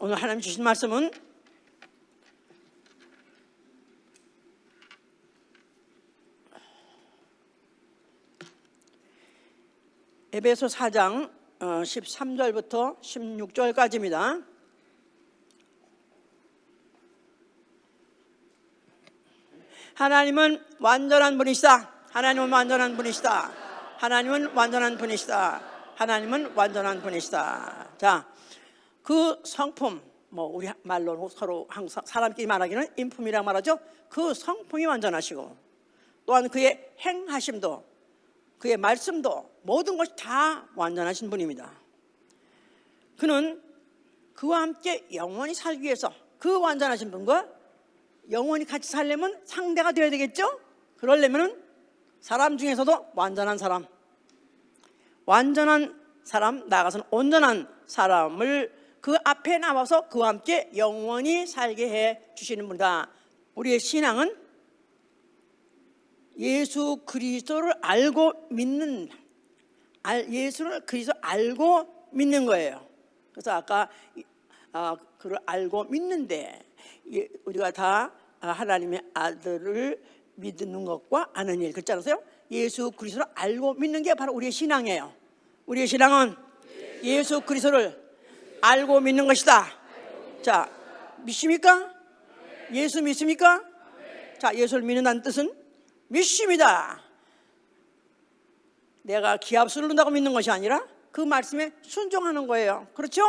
오늘 하나님 주신 말씀은 에베소 4장 13절부터 16절까지입니다. 하나님은 완전한 분이시다. 하나님은 완전한 분이시다. 하나님은 완전한 분이시다. 하나님은 완전한 분이시다. 자, 그 성품, 우리 말로 서로 항상 사람끼리 말하기는 인품이라고 말하죠. 그 성품이 완전하시고 또한 그의 행하심도 그의 말씀도 모든 것이 다 완전하신 분입니다. 그는 그와 함께 영원히 살기 위해서 그 완전하신 분과 영원히 같이 살려면 상대가 되어야 되겠죠? 그러려면 사람 중에서도 완전한 사람, 나아가서는 온전한 사람을 그 앞에 나와서 그와 함께 영원히 살게 해 주시는 분이다. 우리의 신앙은 예수 그리스도를 알고 믿는, 예수를 그리스도 알고 믿는 거예요. 그래서 아까 그를 알고 믿는데 우리가 다 하나님의 아들을 믿는 것과 아는 일, 그렇지 않으세요? 예수 그리스도를 알고 믿는 게 바로 우리의 신앙이에요. 우리의 신앙은 예수 그리스도를 알고 믿는 것이다. 자, 믿습니까? 예수 믿습니까? 자, 예수를 믿는다는 뜻은 믿습니다. 내가 기합수를 넣는다고 믿는 것이 아니라 그 말씀에 순종하는 거예요. 그렇죠?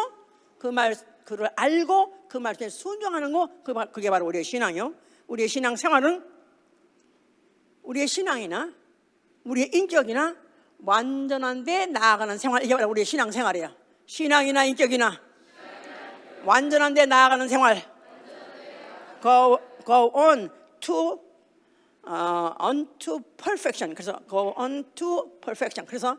그를 알고 그 말씀에 순종하는 거, 그게 바로 우리의 신앙이요. 우리의 신앙 생활은 우리의 신앙이나 우리의 인격이나 완전한 데 나아가는 생활, 이게 바로 우리의 신앙 생활이에요. 신앙이나 인격이나 완전한 데 나아가는 생활. Go on to unto perfection. 그래서 go on to perfection. 그래서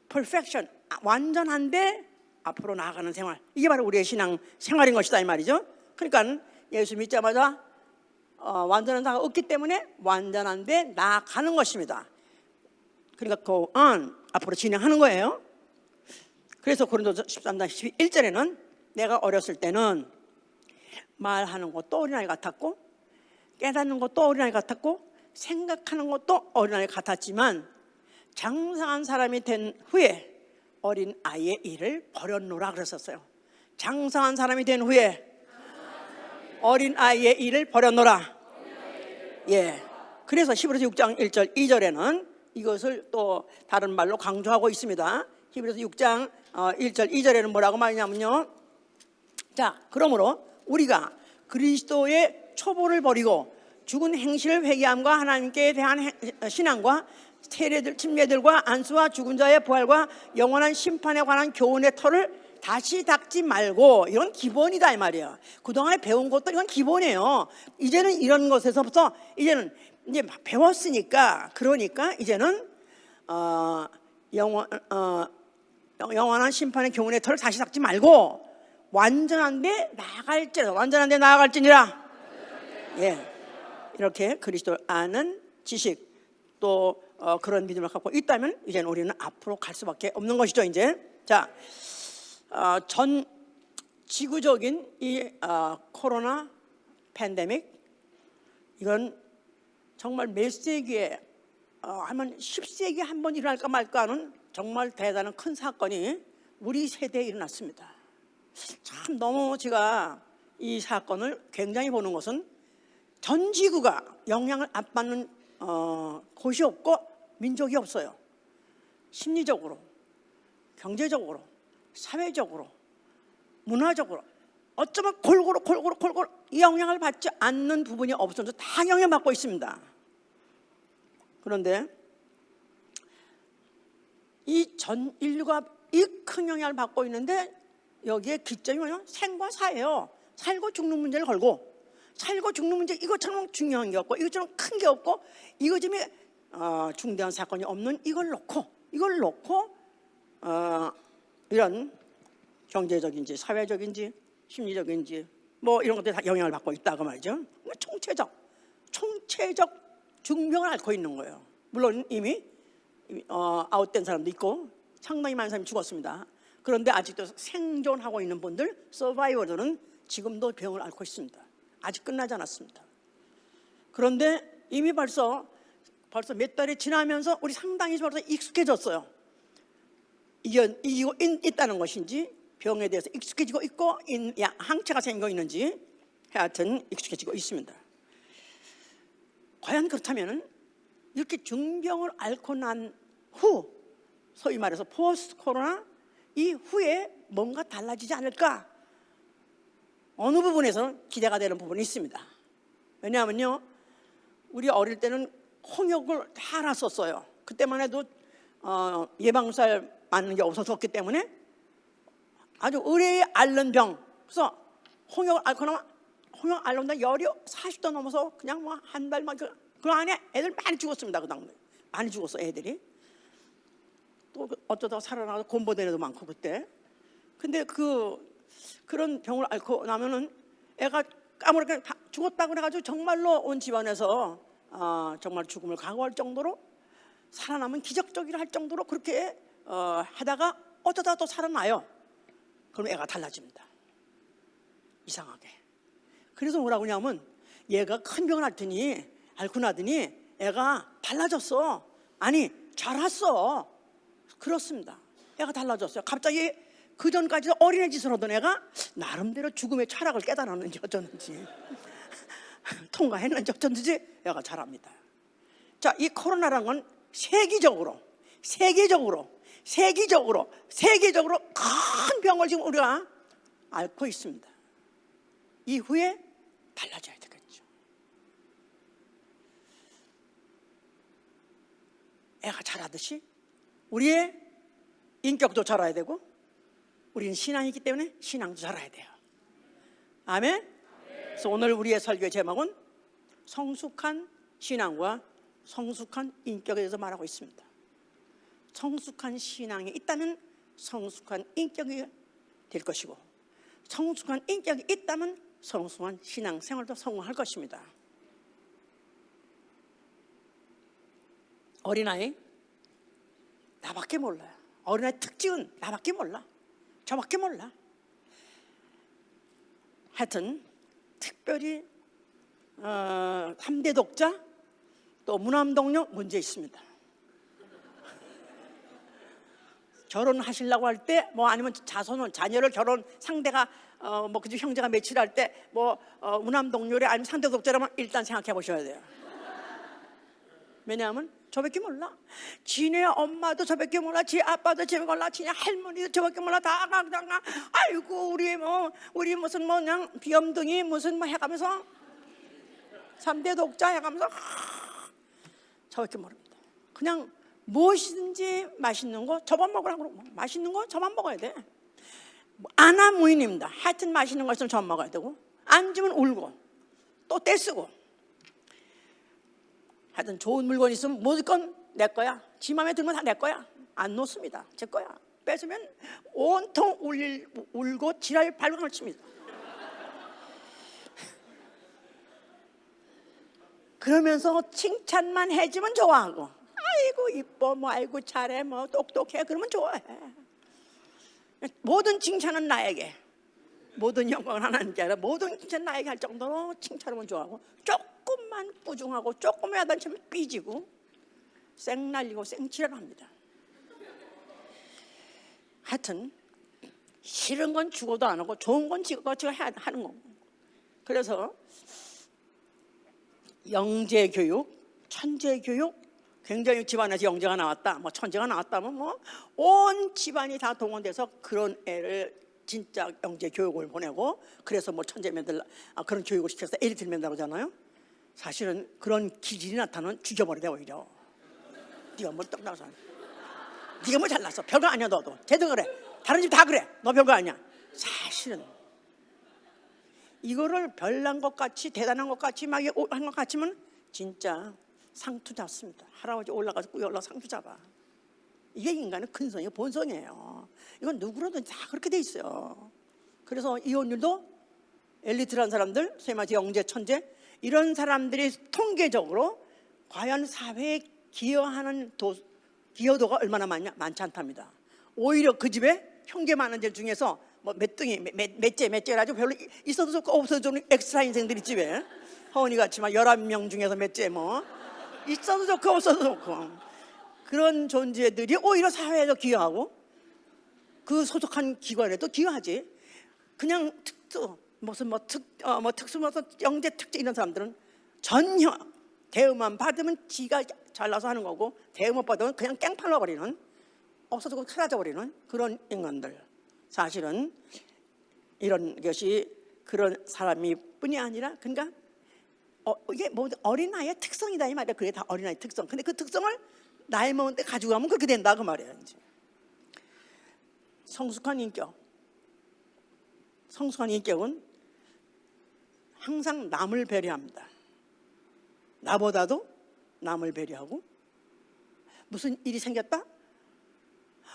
perfection, 완전한데 앞으로 나아가는 생활. 이게 바로 우리의 신앙 생활인 것이다 이 말이죠. 그러니까 예수 믿자마자 완전한 자가 없기 때문에 완전한데 나아가는 것입니다. 그러니까 go on, 앞으로 진행하는 거예요. 그래서 고린도서 13장 11절에는 내가 어렸을 때는 말하는 것도 어린아이 같았고 깨닫는 것도 어린아이 같았고 생각하는 것도 어린아이 같았지만 장성한 사람이 된 후에 어린아이의 일을 버렸노라 그랬었어요. 장성한 사람이 된 후에 어린아이의 일을 버렸노라. 예. 그래서 히브리서 6장 1절 2절에는 이것을 또 다른 말로 강조하고 있습니다. 히브리서 6장 1절 2절에는 뭐라고 말하냐면요, 자, 그러므로 우리가 그리스도의 초보를 버리고 죽은 행실을 회개함과 하나님께 대한 신앙과 세례들, 침례들과 안수와 죽은 자의 부활과 영원한 심판에 관한 교훈의 터를 다시 닦지 말고, 이건 기본이다 이 말이에요. 그동안에 배운 것도 이건 기본이에요. 이제는 이런 것에서부터 이제 배웠으니까, 그러니까 이제는 영원한 심판의 교훈의 터를 다시 닦지 말고 완전한데 나아갈지니라. 예. 이렇게 그리스도를 아는 지식, 또 그런 믿음을 갖고 있다면 이제는 우리는 앞으로 갈 수밖에 없는 것이죠. 이제 자, 전 지구적인 이 코로나 팬데믹, 이건 정말 몇 세기에 한 10세기에 한 번 일어날까 말까 하는 정말 대단한 큰 사건이 우리 세대에 일어났습니다. 참 너무 제가 이 사건을 굉장히 보는 것은 전 지구가 영향을 안 받는 곳이 없고 민족이 없어요. 심리적으로, 경제적으로, 사회적으로, 문화적으로 어쩌면 골고루 이 영향을 받지 않는 부분이 없어서 다 영향받고 있습니다. 그런데 이 전 인류가 이 큰 영향을 받고 있는데 여기에 기점이 뭐냐면 생과 사예요. 살고 죽는 문제를 걸고, 살고 죽는 문제, 이것처럼 중요한 게 없고 이것처럼 큰 게 없고 이것쯤에 중대한 사건이 없는 이걸 놓고 이런 경제적인지 사회적인지 심리적인지 이런 것들이 다 영향을 받고 있다고 말이죠. 총체적 중병을 앓고 있는 거예요. 물론 이미 아웃된 사람도 있고 상당히 많은 사람이 죽었습니다. 그런데 아직도 생존하고 있는 분들, 서바이벌들은 지금도 병을 앓고 있습니다. 아직 끝나지 않았습니다. 그런데 이미 벌써 몇 달이 지나면서 우리 상당히 벌써 익숙해졌어요. 이기고 있다는 것인지, 병에 대해서 익숙해지고 있고 항체가 생기고 있는지 하여튼 익숙해지고 있습니다. 과연 그렇다면 이렇게 중병을 앓고 난 후, 소위 말해서 포스트 코로나 이후에 뭔가 달라지지 않을까? 어느 부분에서는 기대가 되는 부분이 있습니다. 왜냐하면요, 우리 어릴 때는 홍역을 다 알았었어요. 그때만 해도 예방살 맞는 게 없었기 때문에 아주 의뢰에 앓는 병. 그래서 홍역을 앓고 나면 홍역 앓는다 열이 40도 넘어서 그냥 뭐 한 달만 그 안에 애들 많이 죽었습니다. 그 당시에 많이 죽었어 애들이. 또 어쩌다가 살아나서 곰보된 애도 많고 그때. 근데 그런 병을 앓고 나면은 애가 까무렇게 죽었다고 그래가지고 정말로 온 집안에서 정말 죽음을 각오할 정도로 살아남은 기적적이라 할 정도로 그렇게 하다가 어쩌다가 또 살아나요. 그럼 애가 달라집니다. 이상하게. 그래서 뭐라고 하냐면 얘가 큰 병을 앓고 나더니 애가 달라졌어. 아니 자랐어. 그렇습니다. 애가 달라졌어요. 갑자기 그전까지 어린애 짓을 하던 애가 나름대로 죽음의 철학을 깨달았는지 어쩌는지 통과했는지 어쩌는지 애가 자랍니다. 자, 이 코로나라는 건 세계적으로 큰 병을 지금 우리가 앓고 있습니다. 이후에 달라져야 되겠죠. 애가 자라듯이 우리의 인격도 자라야 되고 우리는 신앙이기 때문에 신앙도 자라야 돼요. 아멘. 그래서 오늘 우리의 설교의 제목은 성숙한 신앙과 성숙한 인격에 대해서 말하고 있습니다. 성숙한 신앙이 있다면 성숙한 인격이 될 것이고, 성숙한 인격이 있다면 성숙한 신앙생활도 성공할 것입니다. 어린아이 나밖에 몰라요. 어린아이 특징은 나밖에 몰라. 저밖에 몰라. 하여튼 특별히 3대 독자 또 무남동녀 문제 있습니다. 결혼하시려고 할 때 뭐 아니면 자녀를 결혼 상대가 뭐 그중 형제가 며칠 때 뭐 무남동녀래 아니면 3대 독자라면 일단 생각해 보셔야 돼요. 왜냐하면 저밖에 몰라. 지네 엄마도 저밖에 몰라. 지 아빠도 저밖에 몰라. 지네 할머니도 저밖에 몰라. 다 아이고 우리 무슨 뭐 그냥 비염둥이 무슨 뭐 해가면서 3대 독자 해가면서 저밖에 모릅니다. 그냥 무엇이든지 맛있는 거 저만 먹으라고 그러고 맛있는 거 저만 먹어야 돼. 아나무인입니다. 하여튼 맛있는 거 있으면 저만 먹어야 되고 안 주면 울고 또 떼쓰고 하여튼 좋은 물건 있으면 무조건 내 거야. 지 맘에 들면 다 내 거야. 안 놓습니다. 제 거야. 뺏으면 온통 울고 지랄 발광을 칩니다. 그러면서 칭찬만 해주면 좋아하고 아이고 이뻐 뭐 아이고 잘해 뭐 똑똑해 그러면 좋아해. 모든 칭찬은 나에게, 모든 영광은 하나님께 아니라 모든 칭찬 나에게 할 정도로 칭찬하면 좋아하고 조금만 부중하고 조금만 하다 치면 삐지고 쌩 날리고 쌩치를 합니다. 하여튼 싫은 건 죽어도 안 하고 좋은 건 지가 하는 거고. 그래서 영재교육, 천재교육, 굉장히 집안에서 영재가 나왔다, 뭐 천재가 나왔다면 뭐 온 집안이 다 동원돼서 그런 애를 진짜 영재 교육을 보내고 그래서 뭐 천재 만들라 그런 교육을 시켜서 엘리트 만들라고 하잖아요. 사실은 그런 기질이 나타나면 죽여버리자 오히려. 네가 뭘 떡나서 네가 뭐 잘났어 별거 아니야. 너도 쟤도 그래 다른 집 다 그래 너 별거 아니야. 사실은 이거를 별난 것 같이 대단한 것 같이 막 한 것 같으면 진짜 상투 잡습니다. 할아버지 올라가서 올라 상투 잡아. 이게 인간의 근성이에요. 본성이에요. 이건 누구로든 다 그렇게 돼 있어요. 그래서 이혼율도 엘리트라는 사람들, 소위 말해서 영재, 천재 이런 사람들이 통계적으로 과연 사회에 기여하는 기여도가 얼마나 많냐? 많지 않답니다. 오히려 그 집에 형제 많은 집 중에서 뭐 몇둥이 몇째라 좀 별로 있어도 좋고 없어도 좀 엑스트라 인생들이 집에 허은이 같지만 11명 중에서 몇째 뭐 있어도 좋고 없어도 좋고 그런 존재들이 오히려 사회에도 기여하고 그 소속한 기관에도 기여하지. 그냥 특수 무슨 특수 무슨 영재 특재 이런 사람들은 전혀 대우만 받으면 지가 잘나서 하는 거고 대우 못 받으면 그냥 깽판나 버리는 없어지고 사라져 버리는 그런 인간들. 사실은 이런 것이 그런 사람이 뿐이 아니라 그러니까 이게 뭐 어린아이의 특성이다 이 말이야. 그게 다 어린아이 특성. 근데 그 특성을 나이 먹은 때 가지고 가면 그렇게 된다 그 말이야. 이제. 성숙한 인격은 항상 남을 배려합니다. 나보다도 남을 배려하고 무슨 일이 생겼다?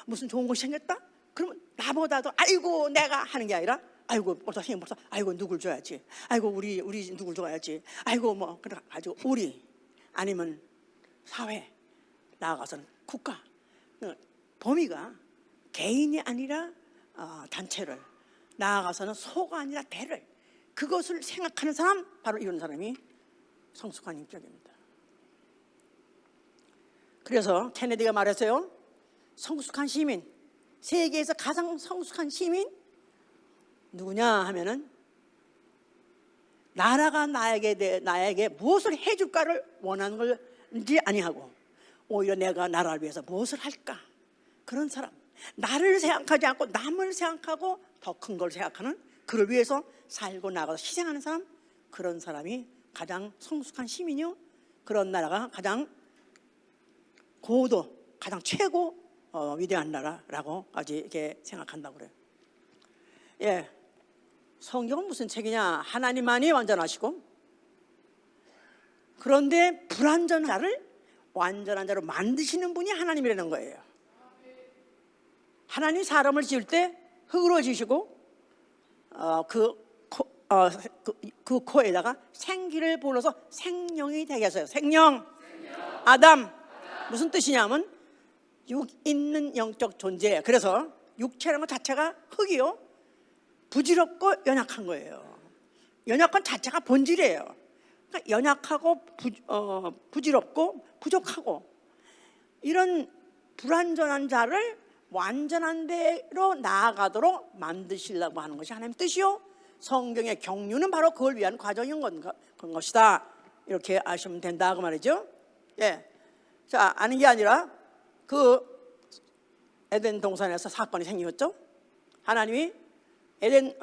무슨 좋은 것이 생겼다? 그러면 나보다도 아이고 내가 하는 게 아니라 아이고 벌써 아이고 누굴 줘야지. 아이고 우리 누굴 줘야지. 아이고 뭐 그래 가지고 우리 아니면 사회 나아가서는 국가 범위가 개인이 아니라 단체를 나아가서는 소가 아니라 대를 그것을 생각하는 사람 바로 이런 사람이 성숙한 인격입니다. 그래서 케네디가 말했어요. 성숙한 시민, 세계에서 가장 성숙한 시민 누구냐 하면은 나라가 나에게 무엇을 해줄까를 원하는 걸지 아니하고 오히려 내가 나라를 위해서 무엇을 할까 그런 사람. 나를 생각하지 않고 남을 생각하고 더 큰 걸 생각하는 그를 위해서 살고 나가서 희생하는 사람 그런 사람이 가장 성숙한 시민이요. 그런 나라가 가장 가장 최고 위대한 나라라고까지 이렇게 생각한다고 그래요. 예, 성경은 무슨 책이냐? 하나님만이 완전하시고 그런데 불완전한 자를 완전한 자로 만드시는 분이 하나님이라는 거예요. 하나님 사람을 지을 때 흙으로 지으시고 그 코에다가 생기를 불어서 생명이 되게 하세요. 생명. 아담. 무슨 뜻이냐면 육 있는 영적 존재. 그래서 육체라는 것 자체가 흙이요. 부질없고 연약한 거예요. 연약한 자체가 본질이에요. 그러니까 연약하고 부질없고 부족하고 이런 불완전한 자를 완전한 대로 나아가도록 만드시려고 하는 것이 하나님의 뜻이요. 성경의 경륜은 바로 그걸 위한 과정인 것이다. 이렇게 아시면 된다 그 말이죠. 예. 자, 아는 게 아니라 그 에덴 동산에서 사건이 생겼죠. 하나님이 에덴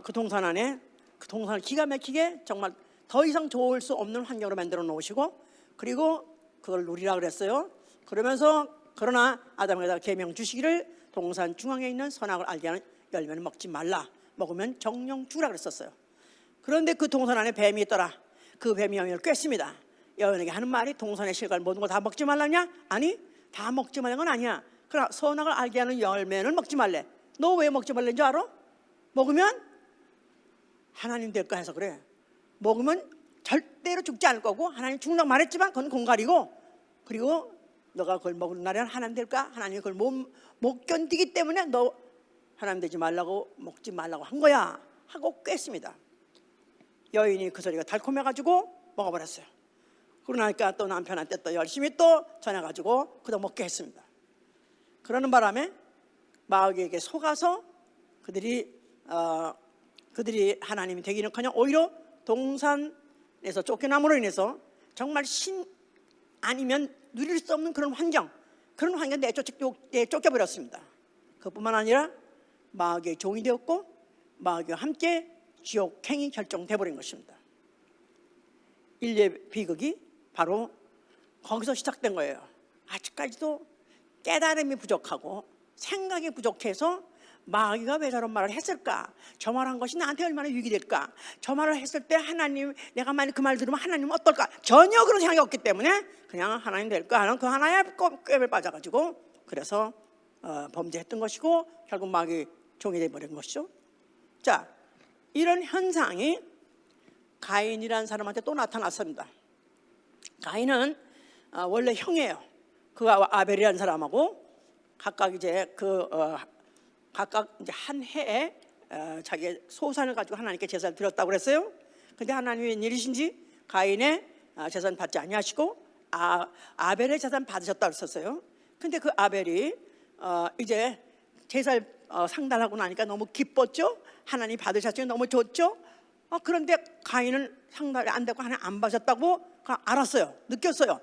그 동산 안에 그 동산을 기가 막히게 정말 더 이상 좋을 수 없는 환경으로 만들어 놓으시고 그리고 그걸 누리라 그랬어요. 그러면서 그러나 아담에게 계명 주시기를 동산 중앙에 있는 선악을 알게 하는 열매는 먹지 말라. 먹으면 정령 죽으라 그랬었어요. 그런데 그 동산 안에 뱀이 있더라. 그 뱀이 여인을 꿰습니다. 여인에게 하는 말이 동산의 실과를 모든 거 다 먹지 말라냐? 아니 다 먹지 말라는 건 아니야. 그러나 선악을 알게 하는 열매는 먹지 말래. 너 왜 먹지 말라는 줄 알아? 먹으면 하나님 될까 해서 그래. 먹으면 절대로 죽지 않을 거고 하나님 죽는다고 말했지만 그건 공갈이고 그리고 너가 그걸 먹는 날에는 하나님 될까? 하나님이 그걸 못 견디기 때문에 너 하나님 되지 말라고 먹지 말라고 한 거야 하고 꿰습니다. 여인이 그 소리가 달콤해가지고 먹어버렸어요. 그러니까 또 남편한테 또 열심히 또 전해가지고 그도 먹게 했습니다. 그러는 바람에 마귀에게 속아서 그들이 하나님이 되기는커녕 오히려 동산에서 쫓겨남으로 인해서 정말 신 아니면 누릴 수 없는 그런 환경, 그런 환경에 내쫓겨버렸습니다. 그뿐만 아니라 마귀의 종이 되었고 마귀와 함께 지옥행이 결정돼버린 것입니다. 인류의 비극이 바로 거기서 시작된 거예요. 아직까지도 깨달음이 부족하고 생각이 부족해서 마귀가 왜 저런 말을 했을까? 저 말한 것이 나한테 얼마나 유익이 될까? 저 말을 했을 때 하나님, 내가 만약 그 말 들으면 하나님은 어떨까? 전혀 그런 생각이 없기 때문에 그냥 하나님 될까 하는 그 하나의 꾀를 빠져가지고 그래서 범죄했던 것이고 결국 마귀 종이 되어버린 것이죠. 자, 이런 현상이 가인이라는 사람한테 또 나타났습니다. 가인은 원래 형이에요. 그가 아벨이라는 사람하고 각각 이제 각각 이제 한 해에 자기의 소산을 가지고 하나님께 제사를 드렸다고 그랬어요. 근데 하나님이 웬일이신지 가인의 제사는 받지 아니하시고 아벨의 제사는 받으셨다고 했었어요. 근데 그 아벨이 이제 제사를 상달하고 나니까 너무 기뻤죠. 하나님 받으셨죠. 너무 좋죠. 그런데 가인은 상달이 안 되고 하나님 안 받으셨다고 알았어요. 느꼈어요.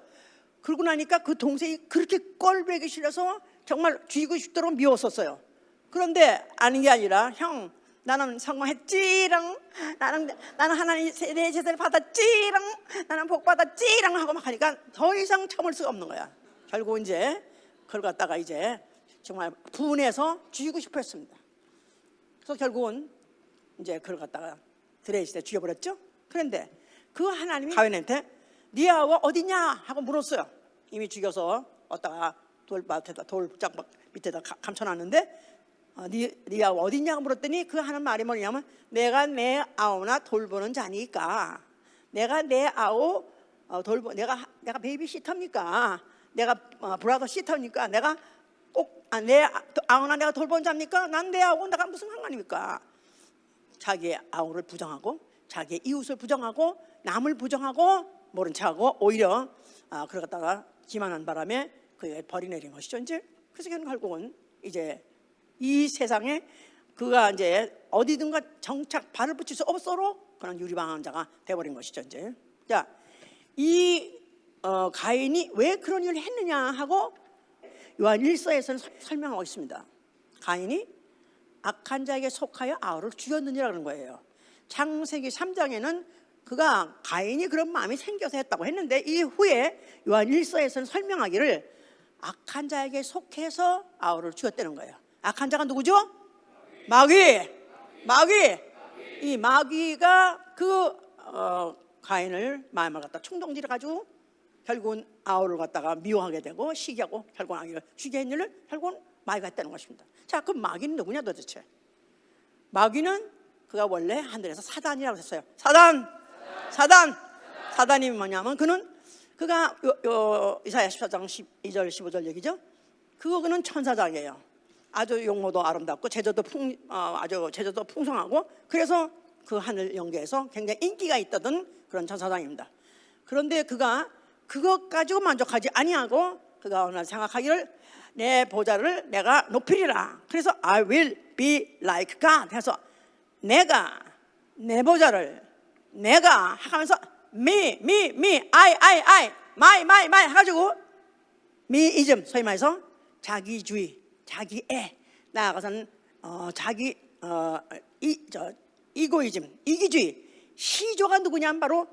그러고 나니까 그 동생이 그렇게 꼴보기 싫어서 정말 죽이고 싶도록 미웠었어요. 그런데 아닌 게 아니라 형, 나는 성공했지랑, 나는 하나님 내 제사를 받았지랑, 나는 복 받았지랑 하고 막 하니까 더 이상 참을 수가 없는 거야. 결국 이제 그걸 갖다가 이제 정말 분해서 죽이고 싶어 했습니다. 그래서 결국은 이제 그걸 갖다가 드레시에 죽여버렸죠. 그런데 그 하나님이 가인한테 네 아우 어디냐 하고 물었어요. 이미 죽여서 어디다가 돌밭에다 돌장막 밑에다 감춰놨는데 네 아우 어디냐고 물었더니 그 하는 말이 뭐냐면 내가 내 아우나 돌보는 자니까 내가 내 아우 내가 베이비시터입니까? 내가 브라더 시터입니까? 내가 꼭 내 아우나 내가 돌보는 자입니까? 난 내 아우고 내가 무슨 상관입니까? 자기의 아우를 부정하고 자기의 이웃을 부정하고 남을 부정하고 모른 척하고 오히려 그걸 갖다가 기만한 바람에 그에 벌이 내린 것이죠. 이제 그래서 결국은 이제 이 세상에 그가 이제 어디든가 정착 발을 붙일 수 없도록 그런 유리방한 자가 돼버린 것이죠. 이제 자, 이 가인이 왜 그런 일을 했느냐 하고 요한 1서에서는 설명하고 있습니다. 가인이 악한 자에게 속하여 아우를 죽였느니라는 거예요. 창세기 3장에는 그가 가인이 그런 마음이 생겨서 했다고 했는데 이후에 요한 1서에서는 설명하기를 악한 자에게 속해서 아우를 죽였다는 거예요. 악한 자가 누구죠? 마귀. 이 마귀가 그 가인을 마음을 갖다 충동질해 가지고 결국은 아우를 갖다가 미워하게 되고 시기하고 결국은 아기를 죽게 한 일을 결국은 마귀가 했다는 것입니다. 자, 그럼 마귀는 누구냐 도대체? 마귀는 그가 원래 하늘에서 사단이라고 했어요. 사단이 뭐냐면 그가 이사야 14장 12절 15절 얘기죠. 그거는 천사장이에요. 아주 용모도 아름답고 제자도 풍성하고 그래서 그 하늘 영계에서 굉장히 인기가 있다던 그런 천사장입니다. 그런데 그가 그것 가지고 만족하지 아니하고 그가 어느 날 생각하기를 내 보좌를 내가 높이리라. 그래서 I will be like God 해서 내가 내 보좌를 내가 하면서 me, I, my 해가지고 미이즘 소위 말해서 자기주의, 자기애 나아가서는 이고이즘, 이기주의 시조가 누구냐면 바로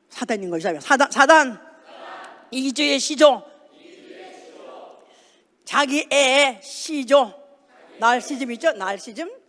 사단인 것이죠. 사단 이기주의의 시조, 자기애의 시조, 날시즘 있죠? 날시즘.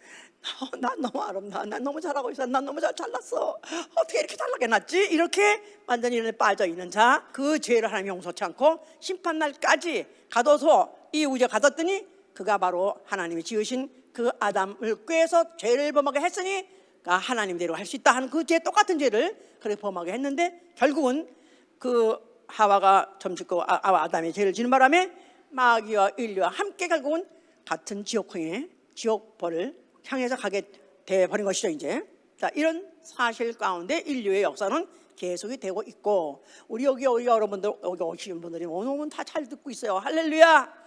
난 너무 아름다워. 난 너무 잘하고 있어. 난 너무 잘났어. 어떻게 이렇게 잘나게 났지? 이렇게 완전히 이런데 빠져있는 자, 그 죄를 하나님이 용서치 않고 심판날까지 가둬서 이 우주에 가뒀더니 그가 바로 하나님이 지으신 그 아담을 꾀해서 죄를 범하게 했으니 하나님대로 할 수 있다 하는 그 죄, 똑같은 죄를 그렇게 범하게 했는데 결국은 그 하와가 점짓고 아담의 죄를 지는 바람에 마귀와 인류와 함께 결국은 같은 지옥행에 지옥벌을 향해서 가게 돼버린 것이죠. 이제 자, 이런 사실 가운데 인류의 역사는 계속이 되고 있고 우리 여기 여러분들 여기 오시는 분들이 오늘 다 잘 듣고 있어요. 할렐루야.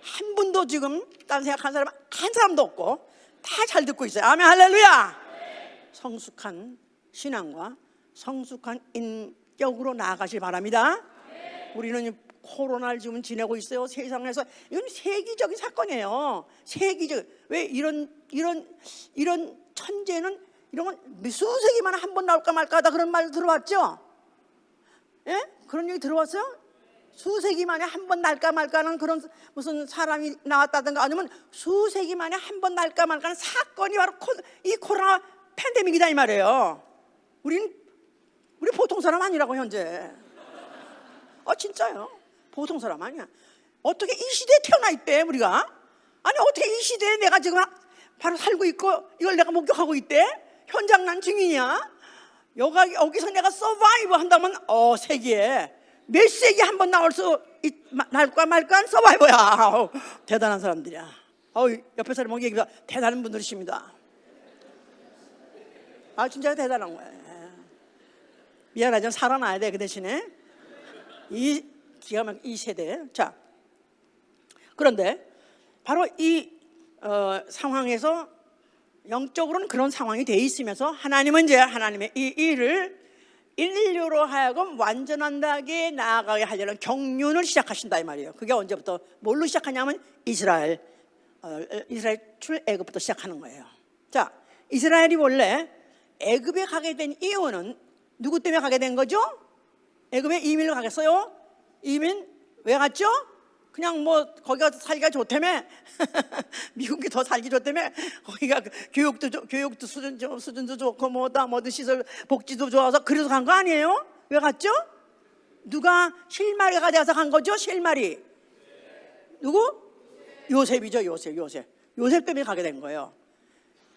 한 분도 지금 딴 생각하는 사람 한 사람도 없고 다 잘 듣고 있어요. 아멘. 할렐루야. 성숙한 신앙과 성숙한 인격으로 나아가실 바랍니다. 우리는 코로나를 지금 지내고 있어요. 세상에서 이건 세계적인 사건이에요. 세계적. 왜 이런 천재는 이런 건 수세기 만에 한 번 나올까 말까 하다 그런 말 들어봤죠? 예? 그런 얘기 들어봤어요? 수세기 만에 한 번 날까 말까 하는 그런 무슨 사람이 나왔다든가 아니면 수세기 만에 한 번 날까 말까 하는 사건이 바로 이 코로나 팬데믹이다 이 말이에요. 우리 보통 사람 아니라고 현재. 진짜요. 보통 사람 아니야. 어떻게 이 시대에 태어나 있대 우리가? 아니 어떻게 이 시대에 내가 지금 바로 살고 있고 이걸 내가 목격하고 있대? 현장 난 증인이야. 여기서 내가 서바이브 한다면 세기에 몇 세기 한 번 날까 말까 한 서바이버야. 대단한 사람들이야. 옆에 사람 얘기가 대단한 분들이십니다. 진짜 대단한 거예요. 미안하지만 살아나야 돼. 그 대신에 이 기가 막힌 이 세대. 자, 그런데 바로 이 상황에서 영적으로는 그런 상황이 돼 있으면서 하나님은 이제 하나님의 이 일을 인류로 하여금 완전하게 나아가게 하려는 경륜을 시작하신다 이 말이에요. 그게 언제부터 뭘로 시작하냐면 이스라엘 출애굽부터 시작하는 거예요. 자, 이스라엘이 원래 애굽에 가게 된 이유는 누구 때문에 가게 된 거죠? 애굽에 이민을 가겠어요? 이민 왜 갔죠? 그냥 뭐 거기가 살기가 좋다며 미국이 더 살기 좋다며 거기가 교육도 수준도 좋고 뭐든 시설 복지도 좋아서 그래서 간 거 아니에요? 왜 갔죠? 누가 실마리가 돼서 간 거죠? 실마리 누구? 요셉이죠. 요셉 때문에 가게 된 거예요.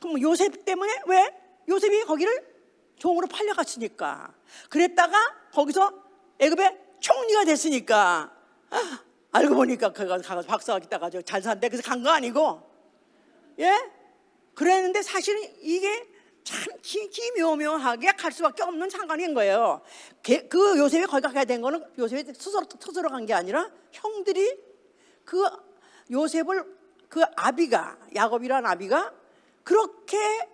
그럼 요셉 때문에 왜? 요셉이 거기를 종으로 팔려갔으니까. 그랬다가 거기서 애굽의 총리가 됐으니까. 알고 보니까 그가 가서 박사학위 따가지고 잘 산대. 그래서 간 거 아니고, 예? 그랬는데 사실은 이게 참 기묘묘하게 갈 수밖에 없는 상관인 거예요. 그 요셉이 거기 가게 된 거는 요셉이 스스로 간 게 아니라 형들이 그 요셉을 그 아비가 야곱이라는 아비가 그렇게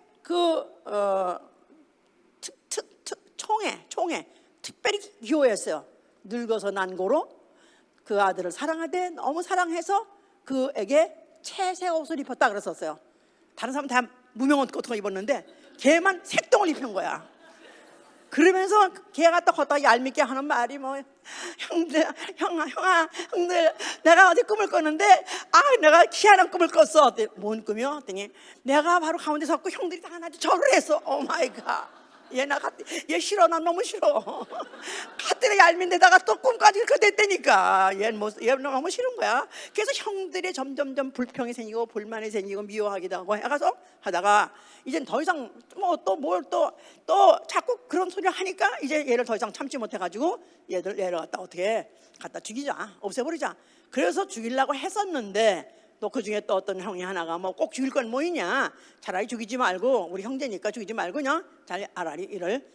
총에 특별히 기호했어요. 늙어서 난 고로 그 아들을 사랑하되 너무 사랑해서 그에게 채색 옷을 입혔다 그랬었어요. 다른 사람 다 무명 옷 같은 거 입었는데 걔만 색동을 입힌 거야. 그러면서 걔가 또 걷다가 얄밉게 하는 말이 뭐 형들 내가 어디 꿈을 꿨는데 내가 희한한 꿈을 꿨어. 뭔 꿈이요? 했더니 내가 바로 가운데 섰고 형들이 다 나한테 절을 했어. 오 마이 갓. 얘 싫어. 난 너무 싫어. 갓들의 얄민 데다가 또 꿈까지 그렇게 됐다니까. 얘 너무 싫은 거야. 그래서 형들이 점점점 불평이 생기고 불만이 생기고 미워하기도 하고 해가서 하다가 이젠 더 이상 또 자꾸 그런 소리를 하니까 이제 얘를 더 이상 참지 못해가지고 얘를 갖다 죽이자, 없애버리자. 그래서 죽이려고 했었는데 또 그 중에 또 어떤 형이 하나가 뭐 꼭 죽일 건 뭐 있냐, 차라리 죽이지 말고 우리 형제니까 죽이지 말고 그냥 잘 아라리 이를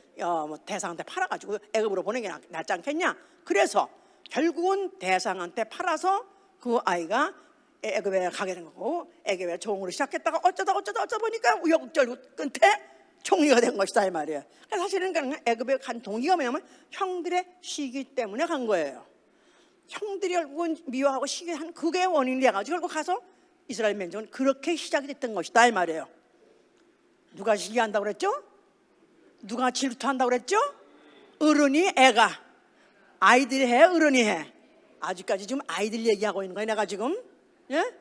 대상한테 팔아가지고 애굽으로 보내는 게 낫지 않겠냐. 그래서 결국은 대상한테 팔아서 그 아이가 애굽에 가게 된 거고, 애굽에 종으로 시작했다가 어쩌다 보니까 우여곡절 끝에 총리가 된 것이다 이 말이에요. 사실은 애굽에 간 동기가 뭐냐면 형들의 시기 때문에 간 거예요. 형들이 결국은 미워하고 시기한 그게 원인이 돼가지고 결국 가서 이스라엘 민족은 그렇게 시작이 됐던 것이다 이 말이에요. 누가 시기한다고 그랬죠? 누가 질투한다고 그랬죠? 어른이 애가, 아이들이 해, 어른이 해. 아직까지 지금 아이들 얘기하고 있는 거예요 내가 지금. 예?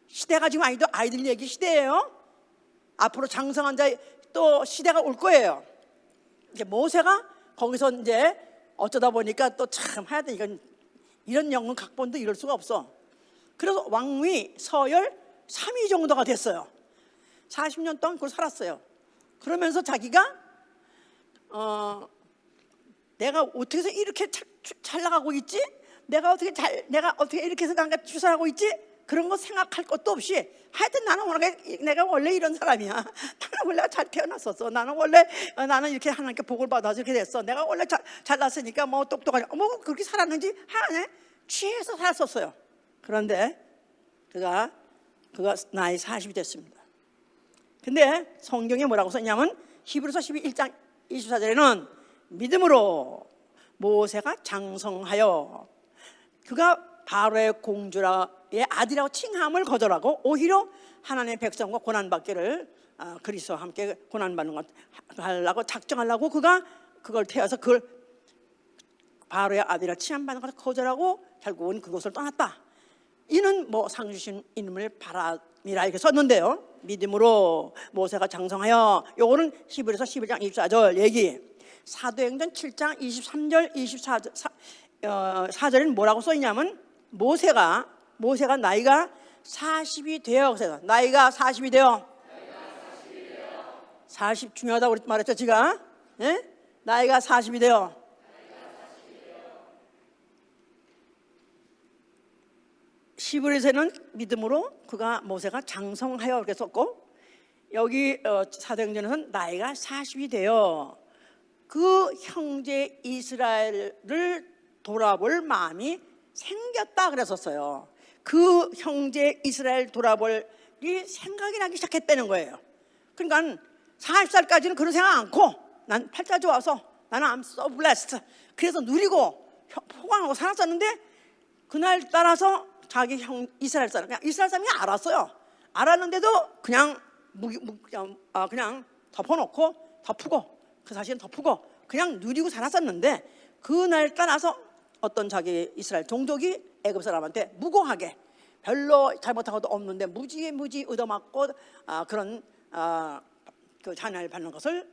시대가 지금 아이들 얘기 시대예요. 앞으로 장성한 자 또 시대가 올 거예요. 이제 모세가 거기서 이제 어쩌다 보니까 또 참 하여튼 이런 영문 각본도 이럴 수가 없어. 그래서 왕위 서열 3위 정도가 됐어요. 40년 동안 그걸 살았어요. 그러면서 자기가 내가 어떻게 해서 이렇게 잘 나가고 있지? 내가 어떻게 이렇게 해서 주사하고 있지? 그런 거 생각할 것도 없이 하여튼 내가 원래 이런 사람이야. 나는 원래 잘 태어났었어. 나는 이렇게 하나님께 복을 받아서 이렇게 됐어. 내가 원래 잘났으니까 뭐 똑똑하냐. 뭐 그렇게 살았는지 하네. 취해서 살았었어요. 그런데 그가 나이 40이 됐습니다. 근데 성경에 뭐라고 썼냐면 히브리서 11장 24절에는 믿음으로 모세가 장성하여 그가 바로의 공주의 아들이라고 칭함을 거절하고 오히려 하나님의 백성과 고난받기를 그리스도와 함께 고난받는 것 하려고 작정하려고 그가 그걸 태워서 그걸 바로의 아들이라 칭함받는 것을 거절하고 결국은 그곳을 떠났다. 이는 뭐 상주신 이름을 바람이라 이렇게 썼는데요. 믿음으로 모세가 장성하여, 요거는 히브리서 11장 24절 얘기. 사도행전 7장 23절 24절에는 뭐라고 써있냐면 모세가 나이가 40이 되어, 그래서 나이가 40이 되어 40 중요하다고 말했죠 제가. 예? 나이가 40이 되어 1 히브리서는 믿음으로 그가 모세가 장성하여 이렇게 썼고, 여기 사도행전에서는 나이가 40이 되어 그 형제 이스라엘을 돌아볼 마음이 생겼다 그랬었어요. 그 형제 이스라엘 돌아볼 이 생각이 나기 시작했다는 거예요. 그러니까 40살까지는 그런 생각 않고, 난 팔자 좋아서 나는 I'm so blessed, 그래서 누리고 호강하고 살았었는데, 그날 따라서 자기 형 이스라엘 사람, 그냥 이스라엘 사람이 알았어요. 알았는데도 그냥 그냥 덮어놓고 덮고, 그 사실은 덮고 그냥 누리고 살았었는데, 그날 따라서 어떤 자기 이스라엘 종족이 애굽 사람한테 무고하게, 별로 잘못한 것도 없는데 무지 얻어맞고 그런 그 잔해를 받는 것을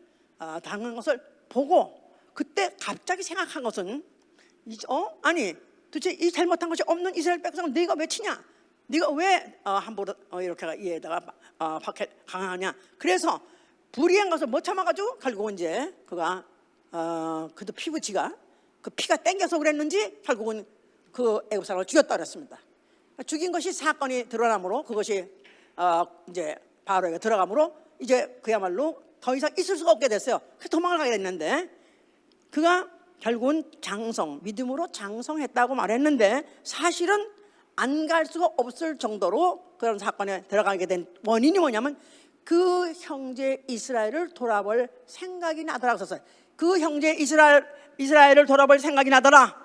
당한 것을 보고, 그때 갑자기 생각한 것은 아니 도대체 이 잘못한 것이 없는 이스라엘 백성을 네가 왜 치냐? 네가 왜 함부로 이렇게 이에다가 강하냐? 그래서 불의한 것을 못 참아가지고 결국은 이제 그가 그도 피부치가 그 피가 땡겨서 그랬는지 결국은 그 애굽 사람을 죽였다 그랬습니다. 죽인 것이 사건이 드러나므로, 그것이 이제 바로에게 들어가므로 이제 그야말로 더 이상 있을 수가 없게 됐어요. 그래서 도망을 가게 됐는데, 그가 결국은 믿음으로 장성했다고 말했는데, 사실은 안 갈 수가 없을 정도로 그런 사건에 들어가게 된 원인이 뭐냐면, 그 형제 이스라엘을 돌아볼 생각이 나더라고 썼어요. 그 형제 이스라엘을 돌아볼 생각이 나더라.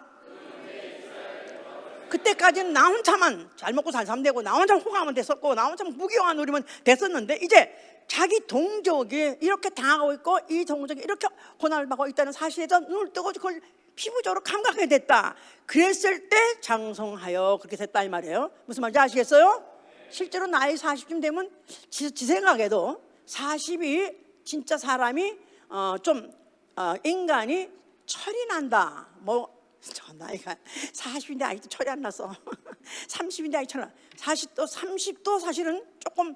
그때까지는 나 혼자만 잘 먹고 잘 살면 되고, 나 혼자만 호강하면 됐었고, 나 혼자만 무기용한 누리면 됐었는데, 이제 자기 동족이 이렇게 당하고 있고, 이 동족이 이렇게 고난을 받고 있다는 사실에 대해서 눈을 뜨고 그걸 피부적으로 감각하게 됐다. 그랬을 때 장성하여 그렇게 됐다 이 말이에요. 무슨 말인지 아시겠어요? 실제로 나이 40쯤 되면 지 생각에도 40이 진짜 사람이 인간이 철이 난다. 저 나이가 40인데 아직도 철이 안 났어. 30인데 아직도 철이 안 나. 30도 사실은 조금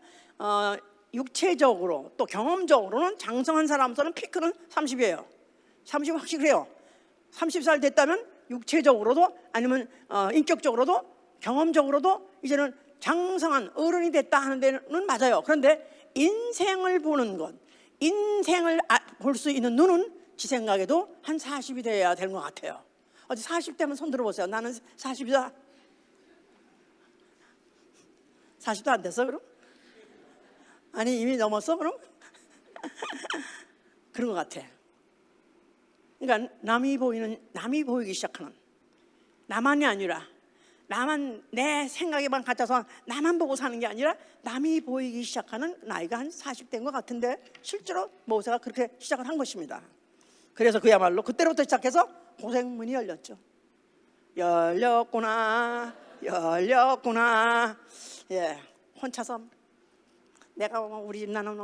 육체적으로 또 경험적으로는 장성한 사람으로서는 피크는 30이에요. 30은 확실히 그래요. 30살 됐다면 육체적으로도 아니면 인격적으로도 경험적으로도 이제는 장성한 어른이 됐다 하는 데는 맞아요. 그런데 인생을 보는 것, 인생을 볼 수 있는 눈은 지 생각에도 한 40이 돼야 되는 것 같아요. 어디 40대면 손 들어보세요. 나는 40이다. 40도 안 됐어 그럼? 아니 이미 넘었어 그럼? 그런 것 같아. 그러니까 남이 보이기 시작하는, 나만이 아니라 나만 내 생각에만 갇혀서 나만 보고 사는 게 아니라 남이 보이기 시작하는 나이가 한 40대인 것 같은데, 실제로 모세가 그렇게 시작을 한 것입니다. 그래서 그야말로 그때부터 시작해서 고생문이 열렸죠. 열렸구나. 예, 혼자서 내가 우리 집 나는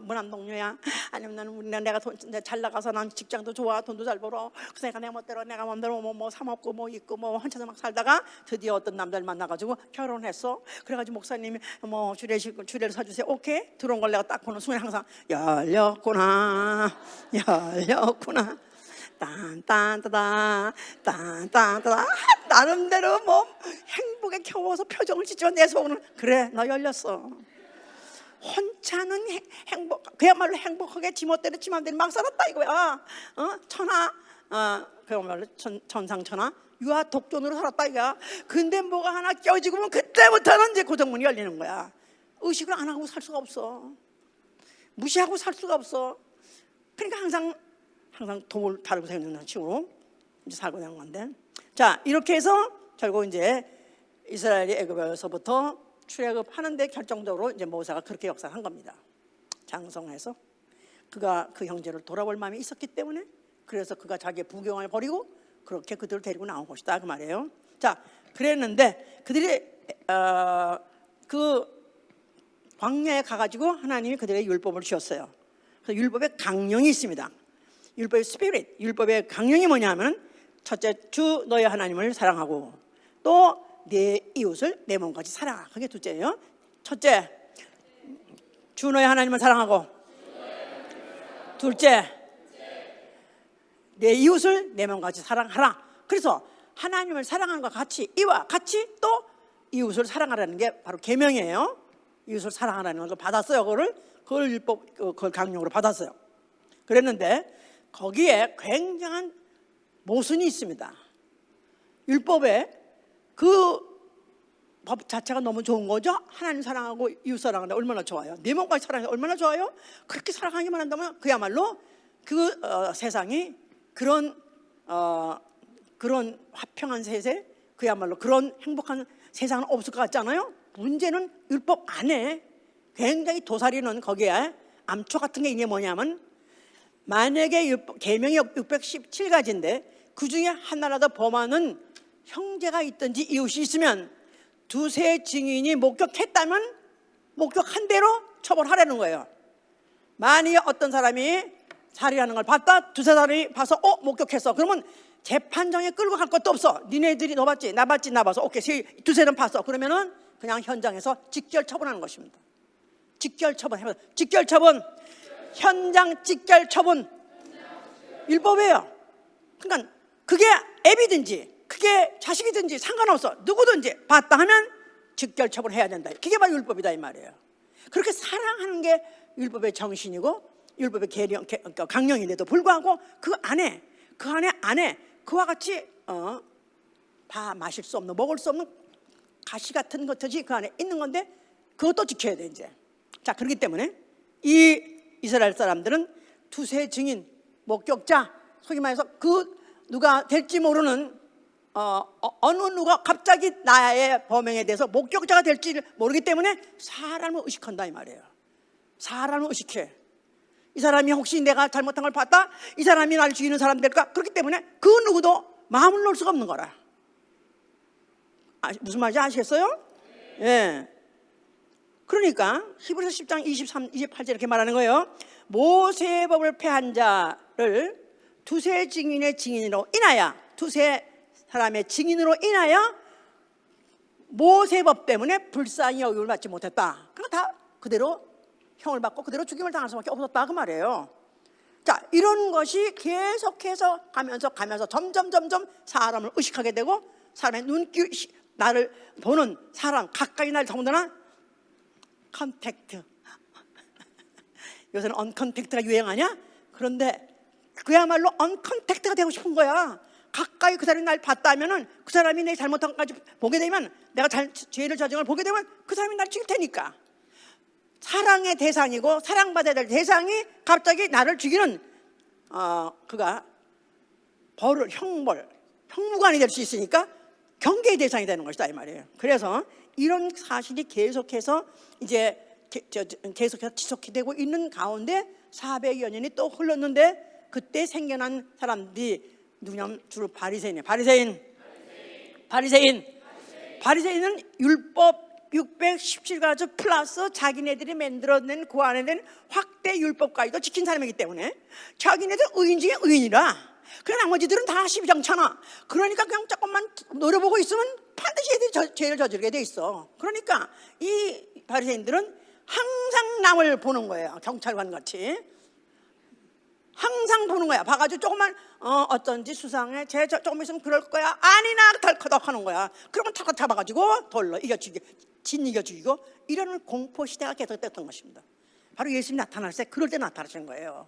문안동료야, 아니면 내가 잘 나가서 난 직장도 좋아, 돈도 잘 벌어, 그래서 내가 마음대로 뭐 사 먹고 뭐 입고 뭐 혼자서 막 살다가 드디어 어떤 남자를 만나가지고 결혼했어. 그래가지고 목사님이 뭐 주례를 사주세요. 오케이. 들어온 걸 내가 딱 보는 순간 항상 열렸구나. 딴딴따다 딴딴따다, 나름대로 뭐 행복에 겨워서 표정을 짓지만 내 속으로는 그래 너 열렸어. 혼자는 그야말로 행복하게 지멋대로 지 맘대로 막 살았다 이거야. 천하 그야말로 천상천하 유아 독존으로 살았다 이거야. 근데 뭐가 하나 껴지고 보면 그때부터는 이제 고정문이 열리는 거야. 의식을 안 하고 살 수가 없어. 무시하고 살 수가 없어. 그러니까 항상 도를 다루고 사는 식으로 이제 살고 있는 건데, 자 이렇게 해서 결국 이제 이스라엘이 애굽에서부터 출애굽하는데 결정적으로 이제 모세가 그렇게 역사한 겁니다. 장성해서 그가 그 형제를 돌아볼 마음이 있었기 때문에, 그래서 그가 자기의 부경을 버리고 그렇게 그들을 데리고 나온 것이다 그 말이에요. 자 그랬는데 그들이 그 광야에 가가지고 하나님이 그들의 율법을 주셨어요. 그래서 율법에 강령이 있습니다. 율법의 스피릿, 율법의 강령이 뭐냐면, 첫째 주 너의 하나님을 사랑하고 또 내 이웃을 내 몸같이 사랑하. 그게 둘째예요. 첫째 주 너의 하나님을 사랑하고, 둘째 내 이웃을 내 몸같이 사랑하라. 그래서 하나님을 사랑하는 것과 같이, 이와 같이 또 이웃을 사랑하라는 게 바로 계명이에요. 이웃을 사랑하라는 걸 받았어요. 그걸 율법, 그걸 강령으로 받았어요. 그랬는데 거기에 굉장한 모순이 있습니다. 율법에 그 법 자체가 너무 좋은 거죠. 하나님 사랑하고 이웃 사랑하는데 얼마나 좋아요. 내 몸까지 사랑하는데 얼마나 좋아요. 그렇게 사랑하기만 한다면 그야말로 세상이 그런 화평한 세세, 그야말로 그런 행복한 세상은 없을 것 같지 않아요? 문제는 율법 안에 굉장히 도사리는 거기에 암초 같은 게 이게 뭐냐면, 만약에 계명이 617가지인데 그 중에 하나라도 범하는 형제가 있든지 이웃이 있으면 두세 증인이 목격했다면 목격한 대로 처벌하라는 거예요. 만약에 어떤 사람이 살인하는 걸 봤다, 두세 사람이 봐서 목격했어. 그러면 재판정에 끌고 갈 것도 없어. 니네들이 너 봤지? 나 봤지? 나 봐서 오케이, 두세 명 봤어. 그러면은 그냥 현장에서 직결 처분하는 것입니다. 직결 처분, 현장 직결 처분, 율법이에요. 그러니까 그게 애비든지 그게 자식이든지 상관없어. 누구든지 봤다 하면 직결 처분해야 된다. 그게 바로 율법이다 이 말이에요. 그렇게 사랑하는 게 율법의 정신이고 율법의 강령인데도 불구하고 그 안에 그와 같이 다 마실 수 없는, 먹을 수 없는 가시 같은 것들이 그 안에 있는 건데 그것도 지켜야 돼 이제. 자, 그렇기 때문에 이 이스라엘 사람들은 두세 증인, 목격자, 소위 말해서 그 누가 될지 모르는 어느 누가 갑자기 나의 범행에 대해서 목격자가 될지 모르기 때문에 사람을 의식한다 이 말이에요. 사람을 의식해. 이 사람이 혹시 내가 잘못한 걸 봤다? 이 사람이 나를 죽이는 사람 될까? 그렇기 때문에 그 누구도 마음을 놓을 수가 없는 거라. 무슨 말인지 아시겠어요? 예. 그러니까 히브리서 10장 23, 28절 이렇게 말하는 거예요. 모세의 법을 폐한 자를 두세 증인의 증인으로 인하여, 두세 사람의 증인으로 인하여 모세의 법 때문에 불쌍히 여김을 받지 못했다. 그러니까 다 그대로 형을 받고 그대로 죽임을 당할 수밖에 없었다 그 말이에요. 자, 이런 것이 계속해서 가면서 점점 사람을 의식하게 되고, 사람의 눈길, 나를 보는 사람, 가까이 날 더군다나 컨택트. 요새는 언컨택트가 유행하냐? 그런데 그야말로 언컨택트가 되고 싶은 거야. 가까이 그 사람이 날 봤다 하면은 그 사람이 내 잘못한 것까지 보게 되면, 내가 죄를 저지른 걸 보게 되면 그 사람이 날 죽일 테니까. 사랑의 대상이고 사랑받아야 될 대상이 갑자기 나를 죽이는 그가 형무관이 될 수 있으니까 경계의 대상이 되는 것이다 이 말이에요. 그래서 이런 사실이 계속해서 지속이 되고 있는 가운데 400여 년이 또 흘렀는데, 그때 생겨난 사람들이 누구냐면 주로 바리새인이에요. 바리새인은 율법 617가지 플러스 자기네들이 만들어낸 그 안에 된 확대 율법까지도 지킨 사람이기 때문에 자기네들 의인 중에 의인이라. 그래 나머지들은 다 시비장찮아. 그러니까 그냥 조금만 노려보고 있으면 반드시 애들이 죄를 저지르게 돼 있어. 그러니까 이 바리새인들은 항상 남을 보는 거예요. 경찰관 같이 항상 보는 거야. 봐가지고 조금만 어쩐지 수상해, 쟤 조금 있으면 그럴 거야, 아니나 덜커덕 하는 거야. 그러면 탁 잡아가지고 돌로 이겨 죽이고 이런 공포시대가 계속됐던 것입니다. 바로 예수님이 나타났을 때 그럴 때 나타나신 거예요.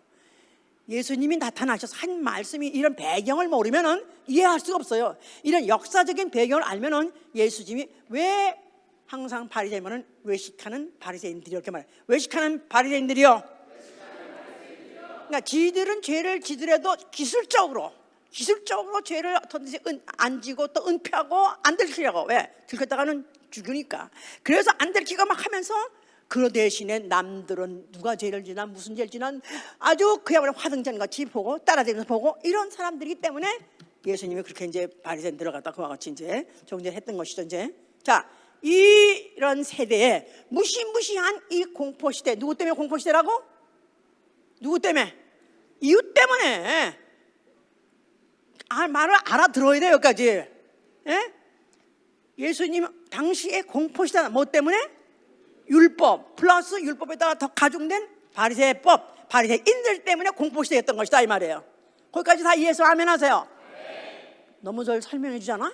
예수님이 나타나셔서 한 말씀이 이런 배경을 모르면 이해할 수가 없어요. 이런 역사적인 배경을 알면 예수님이 왜 항상 바리새인은 외식하는 바리새인들이 이렇게 말해요. 외식하는 바리새인들이요. 그러니까 지들은 죄를 지더라도 기술적으로 죄를 어떤지 안 지고 또 은폐하고 안 들키려고. 왜? 들켰다가는 죽으니까. 그래서 안 들키고 막 하면서 그 대신에 남들은 누가 죄를 지나 무슨 죄를 지나 아주 그야말로 화등잔같이 보고 따라다니면서 보고 이런 사람들이기 때문에 예수님이 그렇게 이제 바리새인 들어갔다 그와 같이 이제 정죄했던 것이죠. 이제 자, 이런 세대에 무시무시한 이 공포 시대, 누구 때문에 공포 시대라고? 누구 때문에? 이웃 때문에. 말을 알아들어야 돼요 여기까지. 예? 예수님 당시의 공포시대 뭐 때문에? 율법 플러스 율법에다가 더 가중된 바리새법, 바리새인들 때문에 공포시대였던 것이다 이 말이에요. 거기까지 다 이해해서 아멘 하세요. 너무 잘 설명해 주잖아.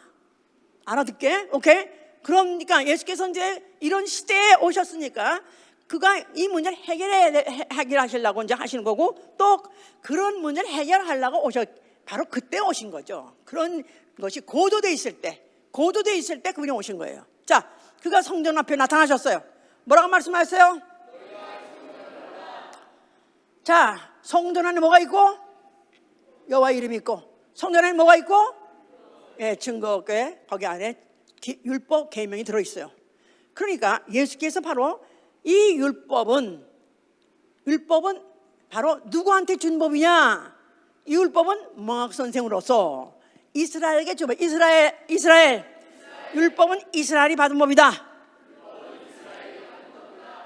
알아듣게. 오케이. 그러니까 예수께서 이제 이런 시대에 오셨으니까 그가 이 문제를 해결하시려고 이제 하시는 거고, 또 그런 문제를 해결하려고 바로 그때 오신 거죠. 그런 것이 고도돼 있을 때 그분이 오신 거예요. 자, 그가 성전 앞에 나타나셨어요. 뭐라고 말씀하셨어요? 자, 성전 안에 뭐가 있고? 여호와 이름이 있고, 성전 안에 뭐가 있고? 예, 증거궤 거기 안에 율법 계명이 들어있어요. 그러니까 예수께서 바로 이 율법은 바로 누구한테 준 법이냐? 이 율법은 모학 선생으로서 이스라엘에게 준 법. 이스라엘 율법은 이스라엘이 받은 법이다.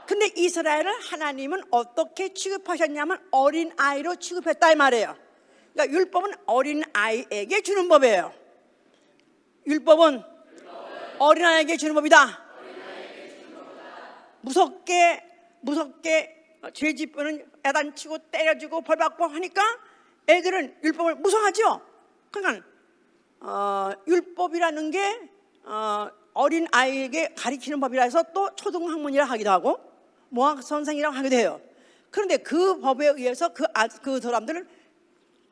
근데 이스라엘을 하나님은 어떻게 취급하셨냐면 어린 아이로 취급했다 이 말이에요. 그러니까 율법은 어린 아이에게 주는 법이에요. 율법은 어린 아이에게 주는 법이다. 무섭게 죄 짓고는 야단치고 때려주고 벌받고 하니까 애들은 율법을 무서워하죠. 그러니까 율법이라는 게 어린 아이에게 가리키는 법이라 해서 또 초등학문이라 하기도 하고 모학 선생이라고 하기도 해요. 그런데 그 법에 의해서 그 사람들은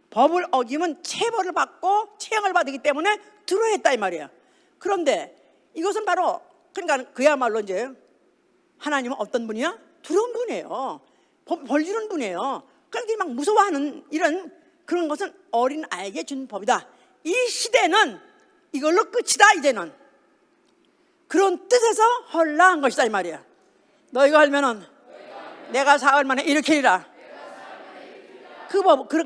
법을 어기면 체벌을 받고 체형을 받기 때문에 두려워했다 이 말이에요. 그런데 이것은 바로 그러니까 그야말로 이제 하나님은 어떤 분이야? 두려운 분이에요. 벌 주는 분이에요. 그러니까 막 무서워하는 이런 그런 것은 어린 아이에게 준 법이다. 이 시대는 이걸로 끝이다. 이제는 그런 뜻에서 헐라한 것이다 이 말이야. 너희가 알면은 내가 사흘 만에 일으키리라. 그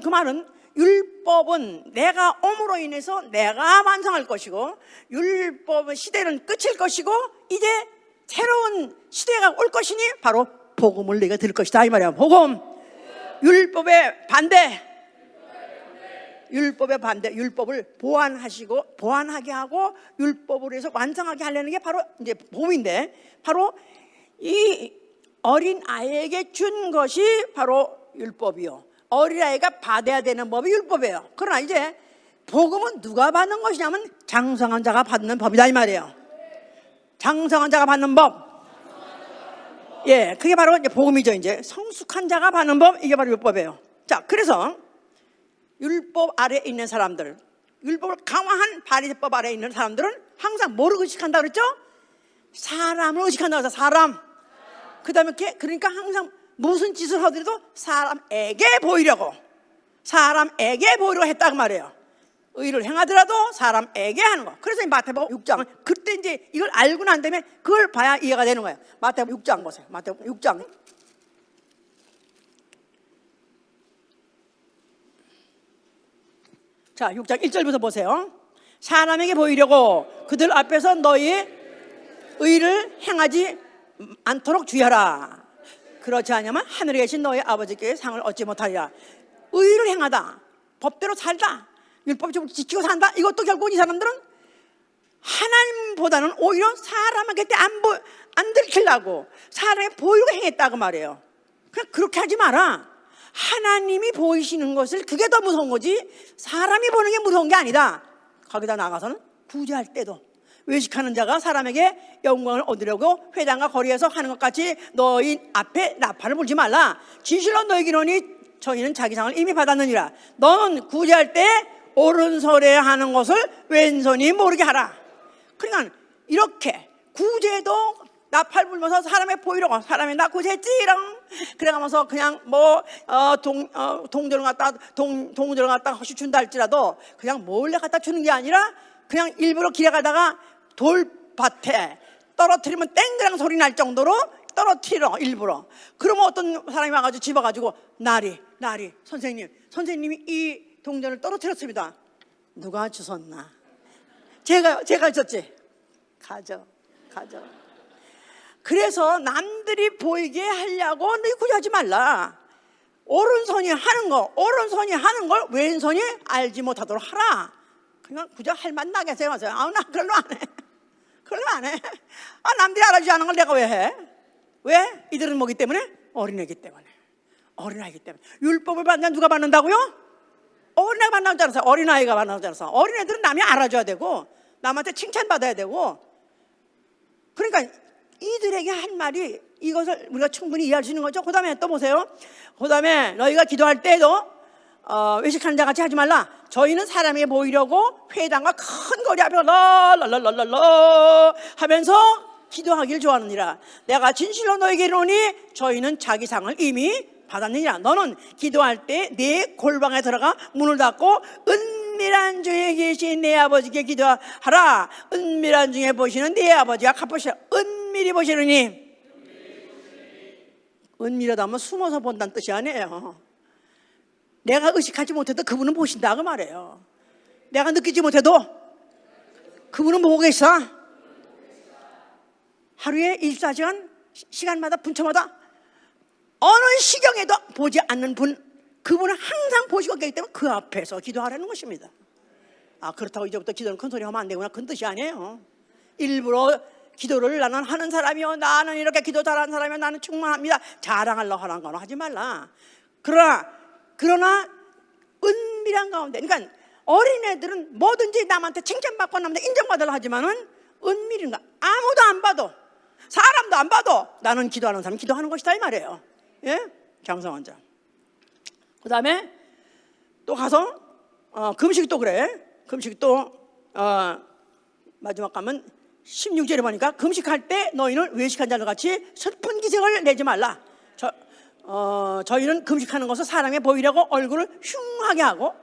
말은 율법은 내가 옴으로 인해서 내가 완성할 것이고, 율법의 시대는 끝일 것이고, 이제 새로운 시대가 올 것이니 바로 복음을 너희가 들을 것이다 이 말이야. 복음. 율법의 반대. 율법을 보완하게 하고 율법으로 해서 완성하게 하려는 게 바로 이제 복음인데, 바로 이 어린 아이에게 준 것이 바로 율법이요. 어린아이가 받아야 되는 법이 율법이에요. 그러나 이제 복음은 누가 받는 것이냐면 장성한 자가 받는 법이다 이 말이에요. 장성한 자가 받는 법. 예, 그게 바로 이제 복음이죠. 이제 성숙한 자가 받는 법, 이게 바로 율법이에요. 자, 그래서 율법 아래에 있는 사람들, 율법을 강화한 바리새법 아래에 있는 사람들은 항상 뭐를 의식한다 그랬죠? 사람을 의식한다고 해서 사람. 그 다음에 그러니까 항상 무슨 짓을 하더라도 사람에게 보이려고 했다고 말이에요. 의를 행하더라도 사람에게 하는 거. 그래서 마태복음 6장 그때 이제 이걸 알고 난 다음에 그걸 봐야 이해가 되는 거예요. 마태복음 6장 보세요. 마태복음 6장. 자, 6장 1절부터 보세요. 사람에게 보이려고 그들 앞에서 너희 의를 행하지 않도록 주의하라. 그렇지 않으면 하늘에 계신 너희 아버지께 상을 얻지 못하리라. 의를 행하다, 법대로 살다, 율법적으로 지키고 산다. 이것도 결국 이 사람들은 하나님보다는 오히려 사람에게 안 들키려고 사람에게 보이려고 행했다고 말이에요. 그냥 그렇게 하지 마라. 하나님이 보이시는 것을, 그게 더 무서운 거지 사람이 보는 게 무서운 게 아니다. 거기다 나가서는 구제할 때도 외식하는 자가 사람에게 영광을 얻으려고 회당과 거리에서 하는 것 같이 너희 앞에 나팔을 불지 말라. 진실로 너희에게 이르노니 저희는 자기 상을 이미 받았느니라. 너는 구제할 때 오른손에 하는 것을 왼손이 모르게 하라. 그러니까 이렇게 구제도 나팔 불면서 사람에 보이려고, 사람이 나 구제했지랑 그래가면서 그냥 동전을 갖다 허시 준다 할지라도 그냥 몰래 갖다 주는 게 아니라 그냥 일부러 길에 가다가 돌밭에 떨어뜨리면 땡그랑 소리 날 정도로 떨어뜨려 일부러. 그러면 어떤 사람이 와가지고 집어가지고 나리 선생님이 이 동전을 떨어뜨렸습니다. 누가 주웠나? 제가 줬지. 가져. 그래서 남들이 보이게 하려고 너희 구제하지 말라. 오른손이 하는 걸 왼손이 알지 못하도록 하라. 그냥 구제할 맛 나게 생각하세요. 나 그걸로 안 해. 남들이 알아주지 않은 걸 내가 왜 해? 왜? 이들은 뭐기 때문에? 어린아이기 때문에. 율법을 받는 누가 받는다고요? 어린아이가 받는다고 하잖아요. 어린아이가 받는다고 하잖아요. 어린애들은 남이 알아줘야 되고 남한테 칭찬받아야 되고 그러니까 이들에게 한 말이 이것을 우리가 충분히 이해할 수 있는 거죠. 그 다음에 또 보세요. 그 다음에 너희가 기도할 때도 외식하는 자 같이 하지 말라. 저희는 사람에게 보이려고 회당과 큰 거리 앞에 랄랄랄랄라 하면서 기도하기를 좋아하느니라. 내가 진실로 너에게 이르노니 저희는 자기 상을 이미 받았느니라. 너는 기도할 때 네 골방에 들어가 문을 닫고 은밀한 중에 계신 내 아버지께 기도하라. 은밀한 중에 보시는 네 아버지가 갚으시라. 은밀히 보시느니. 은밀하다 하면 숨어서 본다는 뜻이 아니에요. 내가 의식하지 못해도 그분은 보신다 그 말이에요. 내가 느끼지 못해도 그분은 보고 계셔. 하루에 24시간 시간마다 분초마다 어느 시경에도 보지 않는 분, 그분은 항상 보시고 있기 때문에 그 앞에서 기도하라는 것입니다. 그렇다고 이제부터 기도는 큰 소리 하면 안 되구나, 그런 뜻이 아니에요. 일부러 기도를 나는 하는 사람이요, 나는 이렇게 기도 잘하는 사람이요, 나는 충만합니다, 자랑하려고 하는 거는 하지 말라. 그러나 은밀한 가운데, 그러니까 어린애들은 뭐든지 남한테 칭찬받고 남한테 인정받으려 하지만은 은밀인가, 아무도 안 봐도, 사람도 안 봐도 나는 기도하는 사람은 기도하는 것이다 이 말이에요. 예? 장성한 자. 그 다음에 또 가서 금식도 그래. 금식도 마지막 가면 16절에 보니까 금식할 때 너희는 외식한 자들 같이 슬픈 기색을 내지 말라. 저희는 금식하는 것을 사람에 보이려고 얼굴을 흉하게 하고,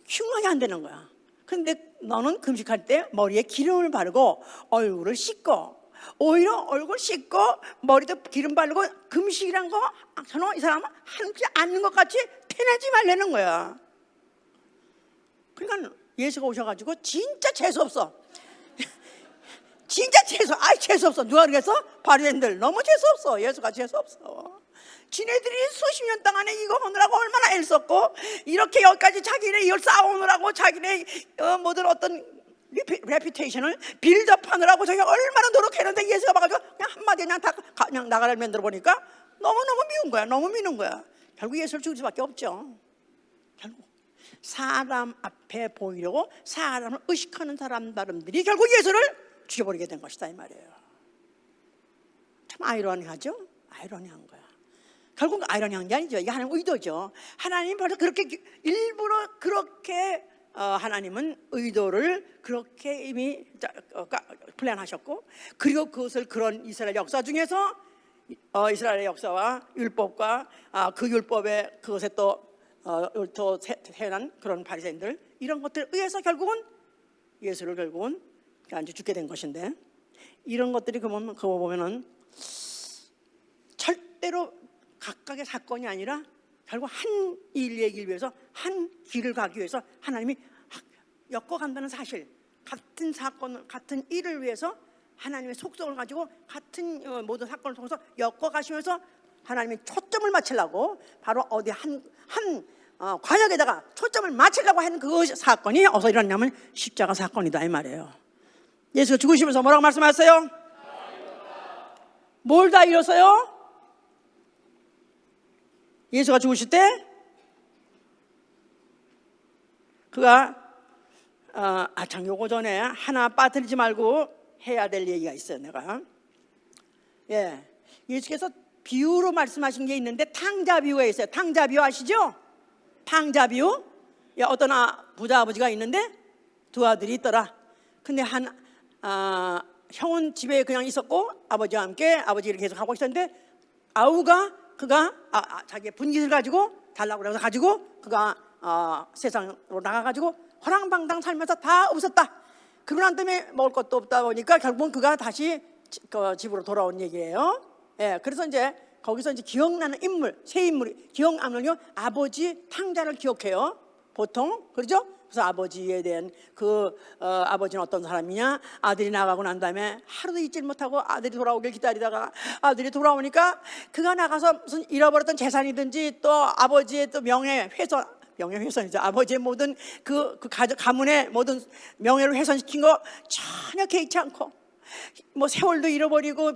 흉하게 한다는 거야. 근데 너는 금식할 때 머리에 기름을 바르고 얼굴을 씻고, 오히려 얼굴 씻고 머리도 기름 바르고, 금식이란 거 저는 이 사람은 하지 않는 것 같이 티내지 말라는 거야. 그러니까 예수가 오셔가지고 진짜 재수없어. 진짜 재수없어. 누가 그러겠어? 바리새인들 너무 재수없어. 예수가 재수없어. 지네들이 수십 년 동안에 이거 오느라고 얼마나 애썼고, 이렇게 여기까지 자기네 이걸 쌓아오느라고 자기네 모든 어떤 레피테이션을 빌드업하느라고 자기가 얼마나 노력했는데, 예수가 봐가지고 그냥 한마디 그냥 나가를 만들어 보니까 너무너무 미운 거야. 너무 미는 거야. 결국 예수를 죽일 수밖에 없죠. 결국 사람 앞에 보이려고 사람을 의식하는 사람들이 결국 예수를 죽여버리게 된 것이다 이 말이에요. 참 아이러니하죠? 아이러니한 거야. 결국 아이러니한 게 아니죠. 이게 하나님 의도죠. 하나님 벌써 그렇게 일부러 그렇게 하나님은 의도를 그렇게 이미 플랜하셨고, 그리고 그것을 그런 이스라엘 역사 중에서 이스라엘의 역사와 율법과 그 율법에 그것에 또 태어난 그런 바리새인들, 이런 것들에 의해서 결국은 예수를 결국은 이제 죽게 된 것인데, 이런 것들이 그거 보면은 절대로 각각의 사건이 아니라 결국 한 일 얘기를 위해서, 한 길을 가기 위해서 하나님이 엮어간다는 사실, 같은 사건, 같은 일을 위해서 하나님의 속성을 가지고 같은 모든 사건을 통해서 엮어가시면서 하나님이 초점을 맞추려고, 바로 어디 한 과역에다가 초점을 맞추려고 하는 그 사건이 어디서 일어났냐면 십자가 사건이다 이 말이에요. 예수가 죽으시면서 뭐라고 말씀하셨어요? 뭘 다 이뤘어요? 예수가 죽으실 때 그가 참 요거 전에 하나 빠뜨리지 말고 해야 될 얘기가 있어요. 내가 예수께서 비유로 말씀하신 게 있는데, 탕자 비유가 있어요. 탕자 비유 아시죠? 탕자 비유. 어떤 부자 아버지가 있는데 두 아들이 있더라. 근데 형은 집에 그냥 있었고 아버지와 함께 아버지 일을 계속 하고 있었는데, 그가 자기의 분깃을 가지고 달라고 그래서 가지고 그가 세상으로 나가가지고 허랑방당 살면서 다 없었다. 그러고 난 다음에 먹을 것도 없다 보니까 결국은 그가 다시 집으로 돌아온 얘기예요. 그래서 이제 거기서 이제 기억나는 인물, 세 인물이 기억나면요, 아버지 탕자를 기억해요. 보통 그렇죠? 그래서 아버지에 대한 아버지는 어떤 사람이냐, 아들이 나가고 난 다음에 하루도 잊질 못하고 아들이 돌아오길 기다리다가 아들이 돌아오니까 그가 나가서 무슨 잃어버렸던 재산이든지 또 아버지의 또 명예훼손이죠. 아버지의 모든 그 가문의 모든 명예를 훼손시킨 거 전혀 개의치 않고, 뭐 세월도 잃어버리고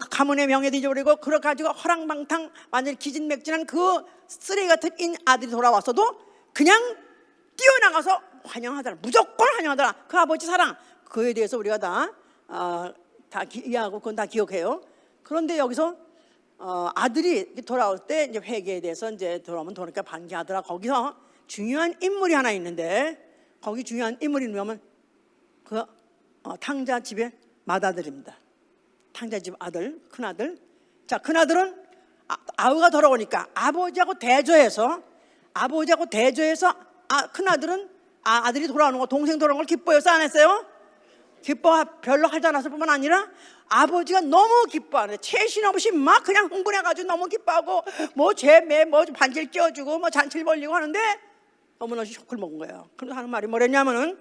가문의 명예도 잊어버리고, 그래가지고 허랑방탕 완전히 기진맥진한 그 쓰레기 같은 아들이 돌아왔어도 그냥 뛰어나가서 환영하더라. 무조건 환영하더라. 그 아버지 사랑, 그에 대해서 우리가 다 다 이해하고 그건 다 기억해요. 그런데 여기서 아들이 돌아올 때 이제 회개에 대해서 이제 돌아오면 돌아오니까 반기하더라. 거기서 중요한 인물이 하나 있는데 거기 중요한 인물이 누구냐면 그 탕자 집의 맏아들입니다. 탕자 집 아들, 큰 아들. 자, 큰 아들은 아우가 돌아오니까 아버지하고 대조해서 큰 아들은 아들이 돌아오는 거, 동생 돌아오는 걸 기뻐해서 안 했어요? 기뻐 별로 하지 않았을 뿐만 아니라 아버지가 너무 기뻐하네. 최신 없이 막 그냥 흥분해가지고 너무 기뻐하고 뭐 죄매 뭐 반지를 끼워주고 뭐 잔치를 벌리고 하는데 너무나 쇼크를 먹은 거예요. 그래서 하는 말이 뭐랬냐면은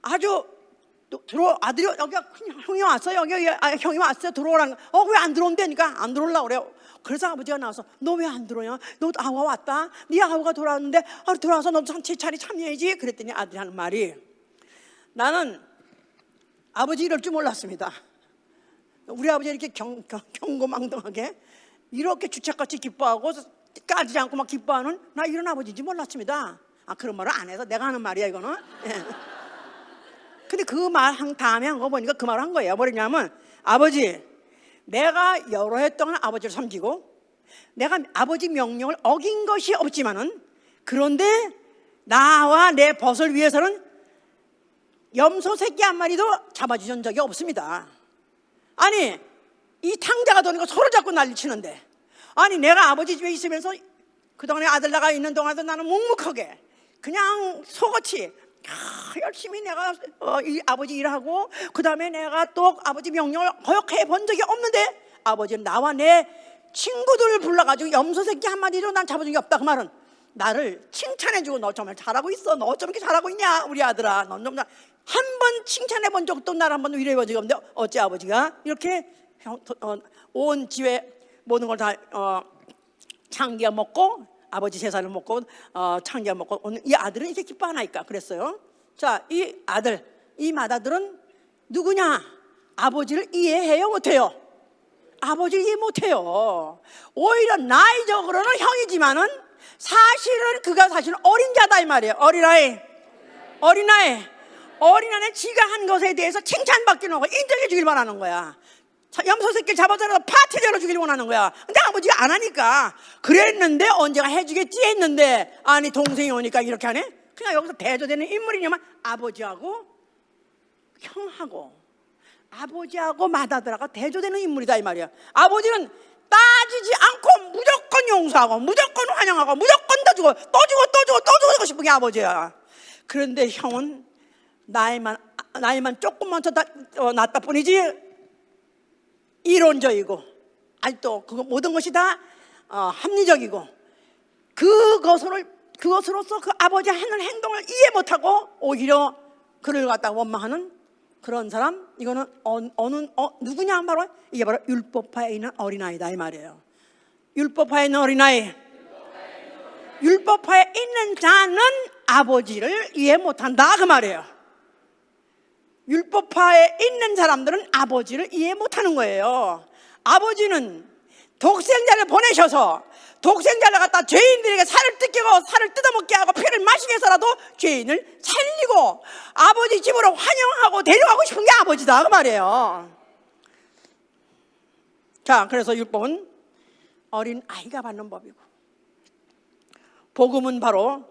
아주 아들이 여기 형이 왔어 여기 형이 왔어 들어오라는 거. 왜 안 들어온다니까 안 들어오려고 그래요. 그래서 아버지가 나와서 너 왜 안 들어오냐? 너 아우가 왔다. 네 아우가 돌아왔는데 들어와서 너도 제차례 참여해야지. 그랬더니 아들이 하는 말이 나는 아버지 이럴 줄 몰랐습니다. 우리 아버지 이렇게 경고망동하게 이렇게 주책같이 기뻐하고 까지지 않고 막 기뻐하는 나 이런 아버지인지 몰랐습니다. 그런 말을 안 해서 내가 하는 말이야 이거는. 근데 그 말 한 다음에 한 거 보니까 그 말을 한 거예요. 뭐냐면 아버지 내가 여러 해 동안 아버지를 섬기고 내가 아버지 명령을 어긴 것이 없지만은 그런데 나와 내 벗을 위해서는 염소 새끼 한 마리도 잡아주신 적이 없습니다. 아니 이 탕자가 도는 거 서로 잡고 난리치는데 아니 내가 아버지 집에 있으면서 그동안에 아들 나가 있는 동안도 나는 묵묵하게 그냥 속옷이 열심히 내가 아버지 일하고 그 다음에 내가 또 아버지 명령을 거역해 본 적이 없는데 아버지는 나와 내 친구들을 불러가지고 염소 새끼 한 마리도 난 잡아준 게 없다. 그 말은 나를 칭찬해주고 너 정말 잘하고 있어. 너 어쩜 이렇게 잘하고 있냐 우리 아들아. 넌 좀 한 번 칭찬해 본 적도 나를 한 번도 위로해 본 적이 없는데 어째 아버지가 이렇게 온 집에 모든 걸 다 창기가 먹고 아버지 재산을 먹고 창기가 먹고 오늘 이 아들은 이렇게 기뻐하나이까 그랬어요. 자, 이 아들, 이 맏아들은 누구냐? 아버지를 이해해요 못해요? 아버지를 이해 못해요. 오히려 나이적으로는 형이지만은 사실은 그가 사실은 어린 자다 이 말이에요. 어린아이 지가 한 것에 대해서 칭찬받기는 하고 인정해 주길 바라는 거야. 염소 새끼를 잡아서 파티 열어주길 원하는 거야. 근데 아버지가 안 하니까 그랬는데 언제가 해주겠지 했는데 아니 동생이 오니까 이렇게 하네. 그냥 여기서 대조되는 인물이냐면 아버지하고 형하고 아버지하고 맏아들하고 대조되는 인물이다 이 말이야. 아버지는 따지지 않고 무조건 용서하고 무조건 환영하고 무조건 더 주고 또 주고 싶은 게 아버지야. 그런데 형은 나이만 조금만 더 낫다 뿐이지 이론적이고 아직도 그 모든 것이 다 합리적이고 그것으로서 그 아버지 하는 행동을 이해 못하고 오히려 그를 갖다가 원망하는 그런 사람. 이거는 누구냐 바로 이게 바로 율법파에 있는 어린아이다 이 말이에요. 율법파에 있는 어린아이. 율법파에 있는 자는 아버지를 이해 못한다 그 말이에요. 율법파에 있는 사람들은 아버지를 이해 못하는 거예요. 아버지는 독생자를 보내셔서 독생자를 갖다 죄인들에게 살을 뜯어먹게 하고 피를 마시게 해서라도 죄인을 살리고 아버지 집으로 환영하고 데려가고 싶은 게 아버지다 그 말이에요. 자, 그래서 율법은 어린 아이가 받는 법이고 복음은 바로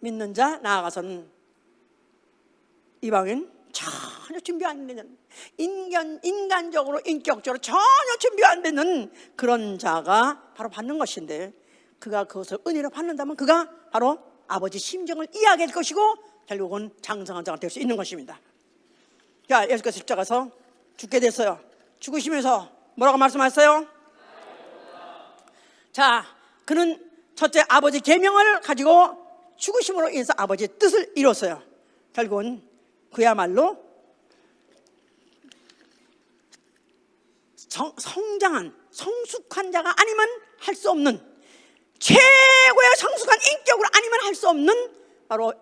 믿는 자 나아가서는 이방인 전혀 준비 안 되는 인간적으로 인격적으로 전혀 준비 안 되는 그런 자가 바로 받는 것인데 그가 그것을 은혜로 받는다면 그가 바로 아버지 심정을 이해하게 될 것이고 결국은 장성한 자가 될 수 있는 것입니다. 자, 예수께서 십자가에서 죽게 됐어요. 죽으시면서 뭐라고 말씀하셨어요? 자, 그는 첫째 아버지 계명을 가지고 죽으심으로 인해서 아버지의 뜻을 이뤘어요. 결국은 그야말로 성장한 성숙한 자가 아니면 할 수 없는 최고의 성숙한 인격으로 아니면 할 수 없는 바로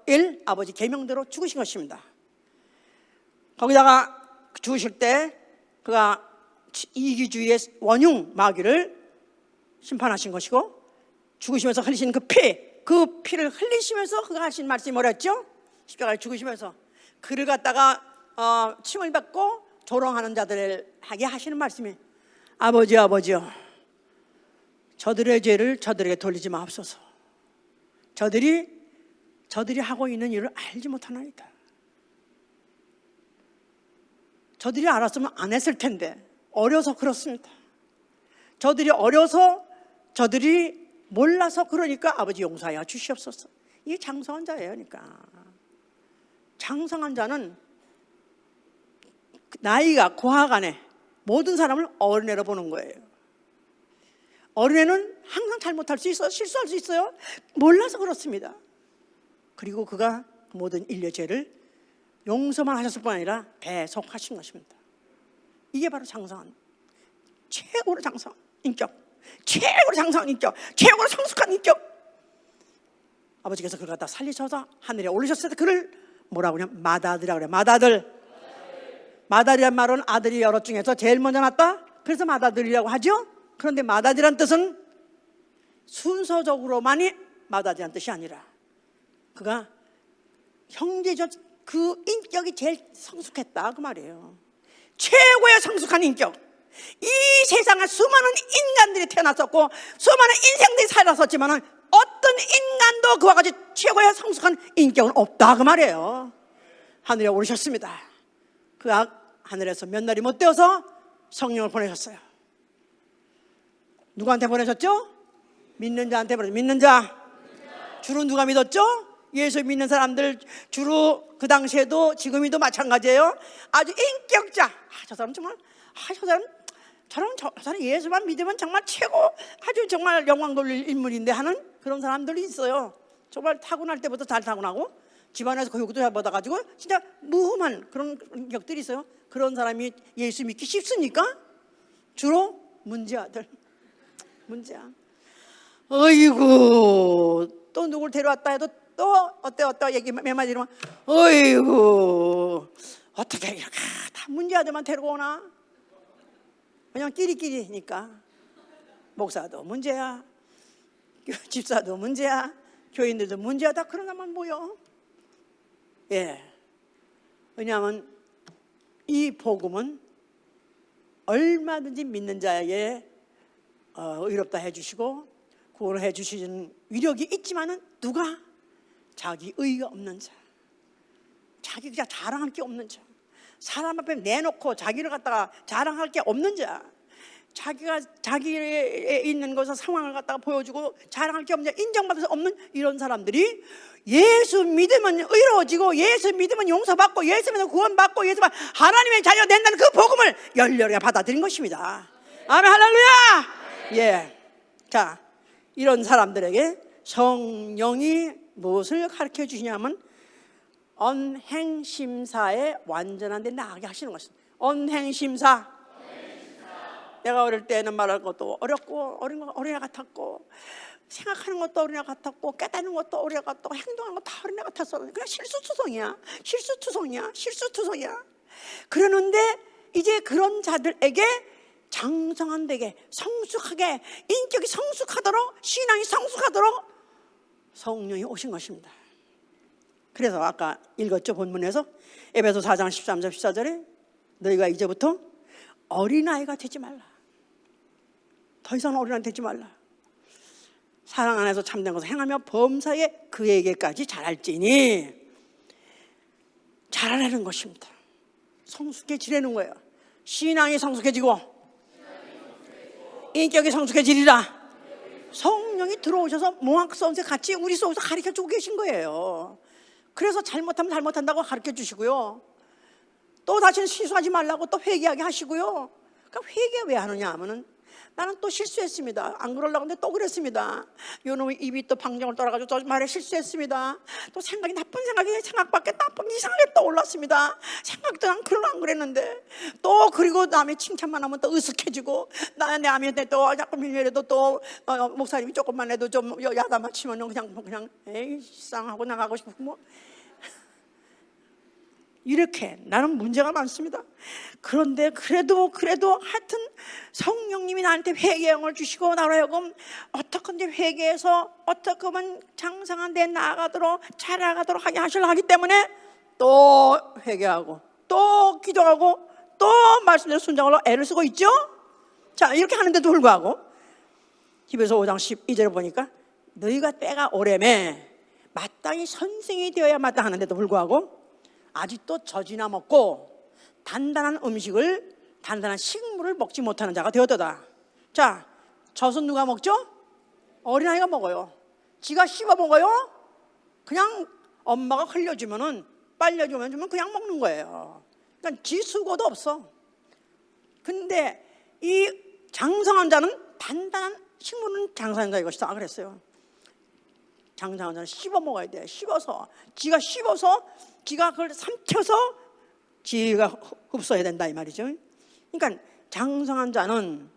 아버지 계명대로 죽으신 것입니다. 거기다가 죽으실 때 그가 이기주의의 원흉 마귀를 심판하신 것이고 죽으시면서 흘리신 그 피를 흘리시면서 그가 하신 말씀이 뭐랬죠? 십자가에 죽으시면서 그를 갖다가 칭을 받고 조롱하는 자들에게 하시는 말씀이 아버지요 저들의 죄를 저들에게 돌리지 마옵소서. 저들이 하고 있는 일을 알지 못하나이다. 저들이 알았으면 안 했을 텐데 어려서 그렇습니다. 저들이 어려서, 저들이 몰라서 그러니까 아버지 용서하여 주시옵소서. 이게 장성한 자예요. 그러니까 장성한 자는 나이가 고하간에 모든 사람을 어린애로 보는 거예요. 어린애는 항상 잘못할 수 있어요. 실수할 수 있어요. 몰라서 그렇습니다. 그리고 그가 모든 인류의 죄를 용서만 하셨을 뿐 아니라 배속하신 것입니다. 이게 바로 장성한, 최고로 장성한 인격, 최고로 장성한 인격, 최고로 성숙한 인격. 아버지께서 그를 갖다 살리셔서 하늘에 올리셨을 때 그를 뭐라고 그냥 맏아들이라고 그래요. 맏아들. 맏아들이란 말은 아들이 여럿 중에서 제일 먼저 났다. 그래서 맏아들이라고 하죠. 그런데 맏아들이란 뜻은 순서적으로만이 맏아들이란 뜻이 아니라 그가 형제적 그 인격이 제일 성숙했다 그 말이에요. 최고의 성숙한 인격. 이 세상에 수많은 인간들이 태어났었고 수많은 인생들이 살았었지만 어떤 인간도 그와 같이 최고의 성숙한 인격은 없다 그 말이에요. 하늘에 오르셨습니다. 그 하늘에서 몇 날이 못 되어서 성령을 보내셨어요. 누구한테 보내셨죠? 믿는 자한테 보내셨죠. 믿는 자. 주로 누가 믿었죠? 예수 믿는 사람들 주로 그 당시에도 지금이도 마찬가지예요. 아주 인격자. 저 사람 정말 저 사람 예수만 믿으면 정말 최고, 아주 정말 영광 돌릴 인물인데 하는 그런 사람들이 있어요. 정말 타고날 때부터 잘 타고나고 집안에서 교육도 잘 받아가지고 진짜 무흠한 그런 인격들이 있어요. 그런 사람이 예수 믿기 쉽습니까? 주로 문제아들. 문제아. 어이구, 또 누굴 데려왔다 해도 또 어때 얘기 몇 마디 이러면 어이구, 어떻게 이렇게 다 문제아들만 데리고 오나? 그냥 끼리끼리니까. 목사도 문제야, 집사도 문제야, 교인들도 문제야. 다 그런 사람만 모여. 예. 왜냐하면 이 복음은 얼마든지 믿는 자에게 의롭다 해주시고 구원을 해주시는 위력이 있지만은 누가 자기 의가 없는 자, 자기 그냥 자랑할 게 없는 자, 사람 앞에 내놓고 자기를 갖다가 자랑할 게 없는 자, 자기가 자기에 있는 것을 상황을 갖다가 보여주고 자랑할 게 없는 자, 인정받을 수 없는 이런 사람들이 예수 믿으면 의로워지고 예수 믿으면 용서받고 예수 믿으면 구원받고 예수 믿으면 하나님의 자녀가 된다는 그 복음을 열렬하게 받아들인 것입니다. 아멘, 할렐루야. 예. 자, 이런 사람들에게 성령이 무엇을 가르쳐 주시냐면 언행심사에 완전한 데 나가게 하시는 것입니다. 언행심사. 내가 어릴 때는 말할 것도 어렵고 어린애 같았고 생각하는 것도 어린애 같았고 깨닫는 것도 어린애 같았고 행동하는 것도 다 어린애 같았어. 그냥 실수투성이야. 그러는데 이제 그런 자들에게 장성한 되게 성숙하게 인격이 성숙하도록 신앙이 성숙하도록 성령이 오신 것입니다. 그래서 아까 읽었죠, 본문에서 에베소 4장 13절 14절에 너희가 이제부터 어린아이가 되지 말라. 더 이상 어린아이 되지 말라. 사랑 안에서 참된 것을 행하며 범사에 그에게까지 자랄지니. 자라라는 것입니다. 성숙해지라는 거예요. 신앙이 성숙해지고 인격이 성숙해지리라. 성령이 들어오셔서 몽학선생 같이 우리 속에서 가르쳐주고 계신 거예요. 그래서 잘못하면 잘못한다고 가르쳐주시고요, 또 다시는 실수하지 말라고 또 회개하게 하시고요. 그러니까 회개 왜 하느냐 하면은 나는 또 실수했습니다. 안 그러려고 했는데 또 그랬습니다. 요놈의 입이 또 방정을 떠나가지고 저 말에 실수했습니다. 또 생각이 나쁜 생각이 생각밖에 나쁜 이상하게 떠올랐습니다. 생각도 안 그랬는데 또 그리고 남의 칭찬만 하면 또 으쓱해지고 내 아미한테 또 자꾸 밀려도 또 목사님이 조금만 해도 좀 야단만 치면 그냥 에이 쌍하고 나가고 싶고 뭐 이렇게 나는 문제가 많습니다. 그런데 그래도 하여튼 성령님이 나한테 회개형을 주시고 나로 하여금 어떻게든지 회개해서 어떻게 하면 장성한 데 나아가도록 자라가도록 하게 하시기 때문에 또 회개하고 또 기도하고 또 말씀대로 순종하려고 애를 쓰고 있죠. 자, 이렇게 하는데도 불구하고 히브리서 5장 12절에 보니까 너희가 때가 오래매 마땅히 선생이 되어야 마땅하는데도 불구하고 아직도 젖이나 먹고 단단한 식물을 먹지 못하는 자가 되었도다. 자, 젖은 누가 먹죠? 어린아이가 먹어요. 지가 씹어 먹어요? 그냥 엄마가 흘려주면은 빨려주면 그냥 먹는 거예요. 그러니까 지 수고도 없어. 근데 이 장성한 자는 단단한 식물은 장성한 자의 것이다 그랬어요. 장성한 자는 씹어 먹어야 돼. 씹어서 지가 그걸 삼켜서 지가 흡수해야 된다 이 말이죠. 그러니까 장성한 자는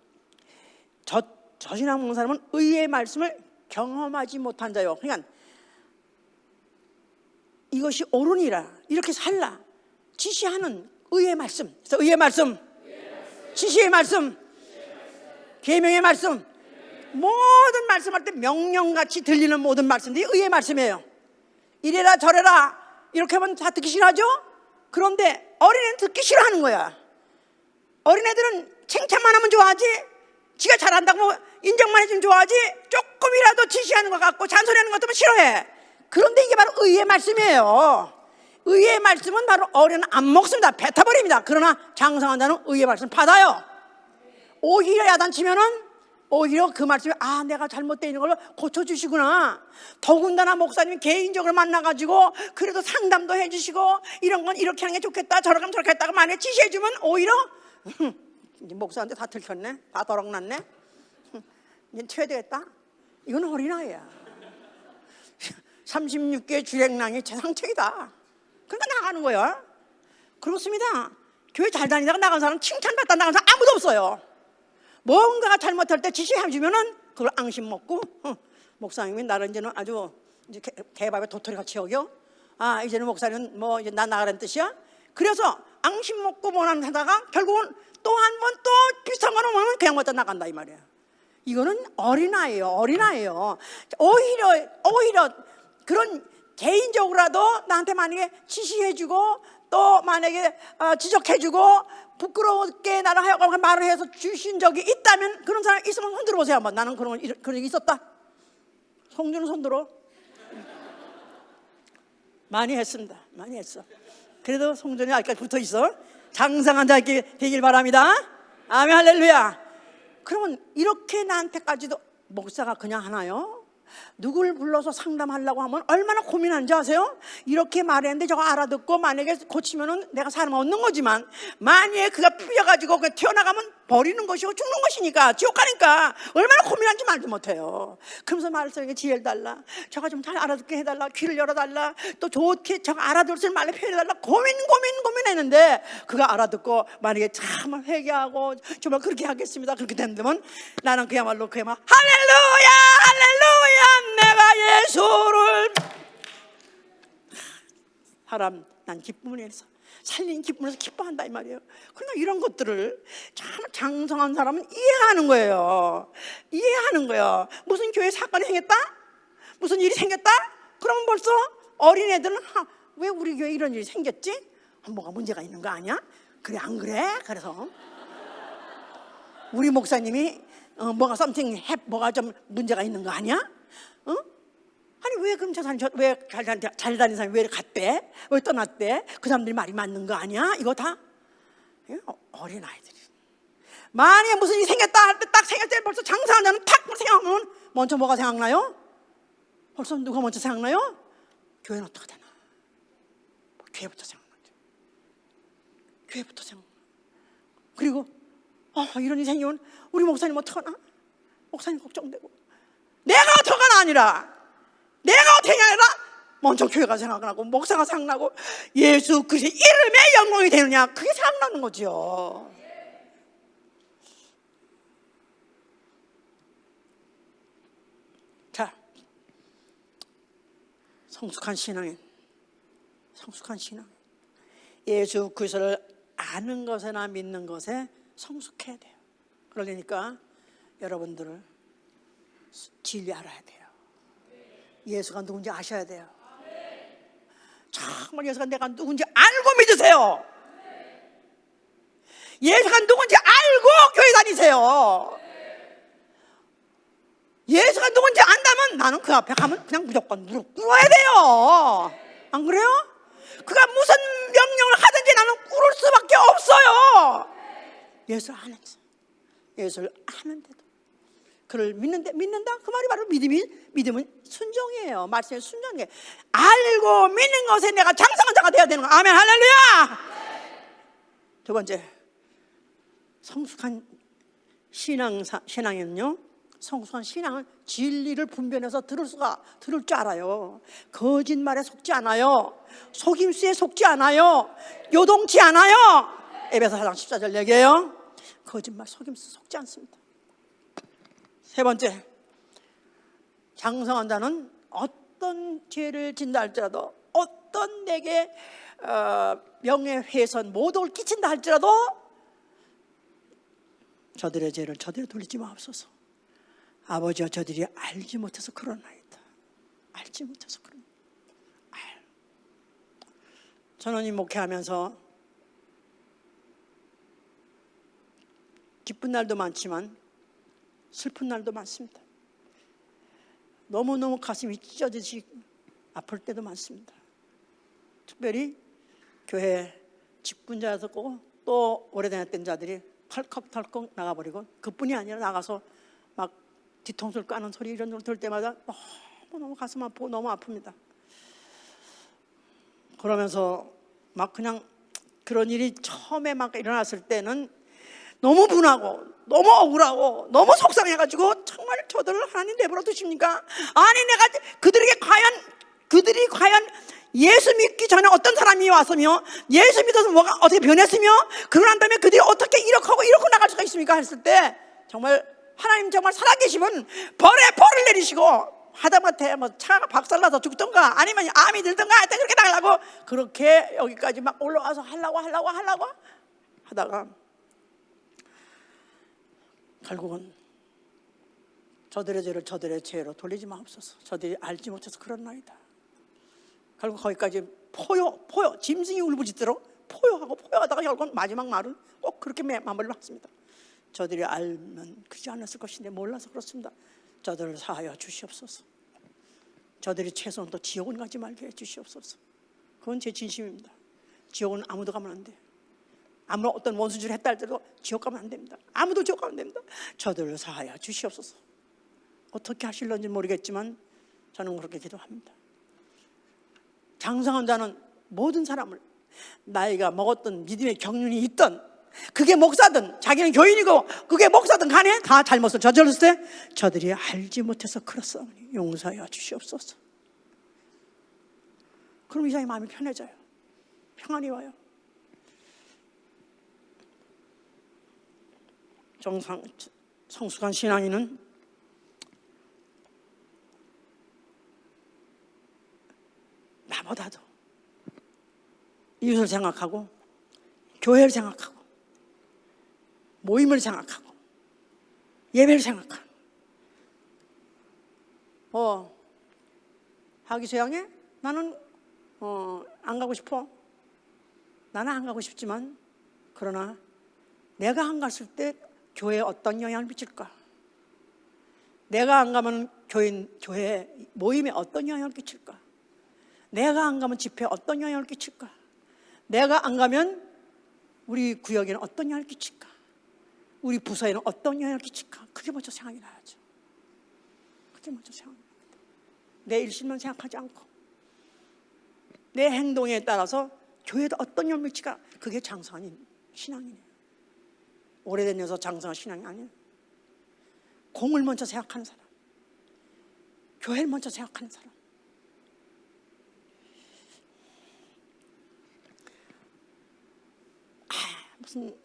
젖이나 먹는 사람은 의의 말씀을 경험하지 못한 자요. 그러니까 이것이 옳으니라 이렇게 살라 지시하는 의의 말씀. 그래서 의의 말씀, 지시의 말씀, 계명의 말씀, 모든 말씀할 때 명령같이 들리는 모든 말씀들이 의의 말씀이에요. 이래라 저래라 이렇게 하면 다 듣기 싫어하죠? 그런데 어린애는 듣기 싫어하는 거야. 어린애들은 칭찬만 하면 좋아하지, 지가 잘한다고 인정만 해주면 좋아하지, 조금이라도 지시하는 것 같고 잔소리하는 것 같으면 싫어해. 그런데 이게 바로 의의 말씀이에요. 의의 말씀은 바로 어린애는 안 먹습니다. 뱉어버립니다. 그러나 장성한 자는 의의 말씀 받아요. 오히려 야단치면은 오히려 그 말씀에 내가 잘못되어 있는 걸로 고쳐주시구나. 더군다나 목사님이 개인적으로 만나가지고 그래도 상담도 해주시고 이런 건 이렇게 하는 게 좋겠다 저렇게 하면 저렇게 했다가 만약에 지시해주면 오히려 이제 목사한테 다 들켰네, 다 더럭났네, 이제 튀어야 되겠다. 이건 어린아이야. 36개의 주행랑이 최상책이다. 그러니까 나가는 거야. 그렇습니다. 교회 잘 다니다가 나간 사람, 칭찬받다 나간 사람 아무도 없어요. 뭔가가 잘못할 때 지시해주면은 그걸 앙심 먹고 목사님이 나를 이제는 아주 이제 개밥에 도토리 같이 여겨. 이제는 목사님은 뭐 이제 나 나가라는 뜻이야. 그래서 앙심 먹고 뭐하는 하다가 결국은 또 한 번 또 비슷한 거 오면 그냥 갖다 나간다 이 말이야. 이거는 어린아이예요. 오히려 그런 개인적으로라도 나한테 만약에 지시해주고 또 만약에 지적해주고 부끄럽게 나를 하여금 말을 해서 주신 적이 있다면 그런 사람 있으면 손들어 보세요 한번. 나는 그런 적이 있었다. 송주는 손들어. 많이 했습니다. 많이 했어. 그래도 송준이 아직까지 붙어 있어. 장성한 자 되길 바랍니다. 아멘 할렐루야. 그러면 이렇게 나한테까지도 목사가 그냥 하나요? 누굴 불러서 상담하려고 하면 얼마나 고민하는지 아세요? 이렇게 말했는데 저거 알아듣고 만약에 고치면은 내가 사람 얻는 거지만 만약에 그가 풀려가지고 튀어나가면 버리는 것이고 죽는 것이니까 지옥 가니까 얼마나 고민한지 말도 못해요. 그러면서 말씀에 지혜를 달라, 저거 좀 잘 알아듣게 해달라, 귀를 열어달라, 또 좋게 저거 알아들 수 있는 말로 표현해달라 고민했는데 그가 알아듣고 만약에 정말 회개하고 정말 그렇게 하겠습니다 그렇게 된다면 나는 그야말로 할렐루야 할렐루야 내가 예수를 사람 난 기쁨에서 살린 기쁨에서 기뻐한다 이 말이에요. 그러나 이런 것들을 참 장성한 사람은 이해하는 거예요. 무슨 교회 사건이 생겼다? 무슨 일이 생겼다? 그러면 벌써 어린애들은 왜 우리 교회에 이런 일이 생겼지? 뭐가 문제가 있는 거 아니야? 그래 안 그래? 그래서 우리 목사님이 뭐가 뭐가 좀 문제가 있는 거 아니야? 아니 왜 그럼 잘 다니는 사람이 왜 갔대? 왜 떠났대? 그 사람들이 말이 맞는 거 아니야? 이거 다 어린 아이들이. 만약에 무슨 일이 생겼다 할 때 딱 생겼을 때 벌써 장사한 자는 탁 생각하면 먼저 뭐가 생각나요? 벌써 누가 먼저 생각나요? 교회는 어떻게 되나? 교회부터 생각나죠. 교회부터 생각. 그리고 이런 일이 생기면 우리 목사님 어떡하나? 목사님 걱정되고 내가 어떡하나 아니라 내가 어떻게 아니라 먼저 교회가 생각나고 목사가 생각나고 예수 그리스도의 이름에 영광이 되느냐 그게 생각나는 거죠. 자, 성숙한 신앙인 예수 그리스도를 아는 것에나 믿는 것에 성숙해야 돼요. 그러니까 여러분들을 진리 알아야 돼요. 예수가 누군지 아셔야 돼요. 정말 예수가 내가 누군지 알고 믿으세요. 예수가 누군지 알고 교회 다니세요. 예수가 누군지 안다면 나는 그 앞에 가면 그냥 무조건 무릎 꿇어야 돼요. 안 그래요? 그가 무슨 명령을 하든지 나는 꿇을 수밖에 없어요. 예수를 아는지, 예수를 아는데도 그를 믿는다? 그 말이 바로 믿음은 순종이에요. 말씀에 순종이에요. 알고 믿는 것에 내가 장성한 자가 되어야 되는 거. 아멘, 할렐루야. 두 번째, 성숙한 신앙은요, 성숙한 신앙은 진리를 분별해서 들을 줄 알아요. 거짓말에 속지 않아요. 속임수에 속지 않아요. 요동치 않아요. 에베소 4장 14절 얘기해요. 거짓말, 속임수 속지 않습니다. 세 번째, 장성한 자는 어떤 죄를 진다 할지라도, 어떤 내게 명예훼손, 모독을 끼친다 할지라도 저들의 죄를 저들에 돌리지 마옵소서. 아버지와 저들이 알지 못해서 그러나이다. 알지 못해서 그러나이다. 전원이 목회하면서 기쁜 날도 많지만 슬픈 날도 많습니다. 너무너무 가슴이 찢어지시 아플 때도 많습니다. 특별히 교회 직분자였고 또 오래 다녔던 자들이 털컥 나가버리고, 그뿐이 아니라 나가서 막 뒤통수를 까는 소리 이런 걸 들을 때마다 너무 가슴 아프고 너무 아픕니다. 그러면서 막 그냥 그런 일이 처음에 막 일어났을 때는 너무 분하고 너무 억울하고 너무 속상해가지고, 정말 저들을 하나님 내버려 두십니까? 아니 내가 그들이 과연 예수 믿기 전에 어떤 사람이 왔으며 예수 믿어서 뭐가 어떻게 변했으며 그러고 난 다음에 그들이 어떻게 이렇게 나갈 수가 있습니까? 했을 때 정말 하나님 정말 살아계시면 벌을 내리시고, 하다못해 뭐 차가 박살나서 죽던가 아니면 암이 들던가 하여튼 그렇게 나가려고 그렇게 여기까지 막 올라와서 하려고 하다가 결국은 저들의 죄를 저들의 죄로 돌리지 마옵소서. 저들이 알지 못해서 그렇나이다. 결국 거기까지 포효 짐승이 울부짖도록 포효하다가 결국은 마지막 말은 꼭 그렇게 마무리를 했습니다. 저들이 알면 그지 않았을 것인데 몰라서 그렇습니다. 저들을 사하여 주시옵소서. 저들이 최소한 또 지옥은 가지 말게 해주시옵소서. 그건 제 진심입니다. 지옥은 아무도 가면 안 돼요. 아무런 어떤 원수질을 했다 할지라도 지옥 가면 안 됩니다. 아무도 지옥 가면 안 됩니다. 저들을 사하여 주시옵소서. 어떻게 하실런지 모르겠지만 저는 그렇게 기도합니다. 장성한 자는 모든 사람을, 나이가 먹었던 믿음의 경륜이 있던, 그게 목사든 자기는 교인이고 그게 목사든 간에 다 잘못을 저질렀을 때 저들이 알지 못해서 그렇사오니 용서하여 주시옵소서. 그럼 이 사람의 마음이 편해져요. 평안이 와요. 성숙한 신앙인은 나보다도 이웃을 생각하고 교회를 생각하고 모임을 생각하고 예배를 생각하고, 하기 소양해? 나는 안 가고 싶어. 나는 안 가고 싶지만, 그러나 내가 안 갔을 때 교회에 어떤 영향을 미칠까? 내가 안 가면 교회 모임에 어떤 영향을 끼칠까? 내가 안 가면 집회에 어떤 영향을 끼칠까? 내가 안 가면 우리 구역에는 어떤 영향을 끼칠까? 우리 부서에는 어떤 영향을 끼칠까? 그게 먼저 생각이 나야죠. 그게 먼저 생각이 납니다. 내 일심만 생각하지 않고 내 행동에 따라서 교회도 어떤 영향을 미칠까? 그게 장성한 신앙이에요. 오래된 녀석 장성한 신앙이 아니에요. 공을 먼저 생각하는 사람, 교회를 먼저 생각하는 사람. 무슨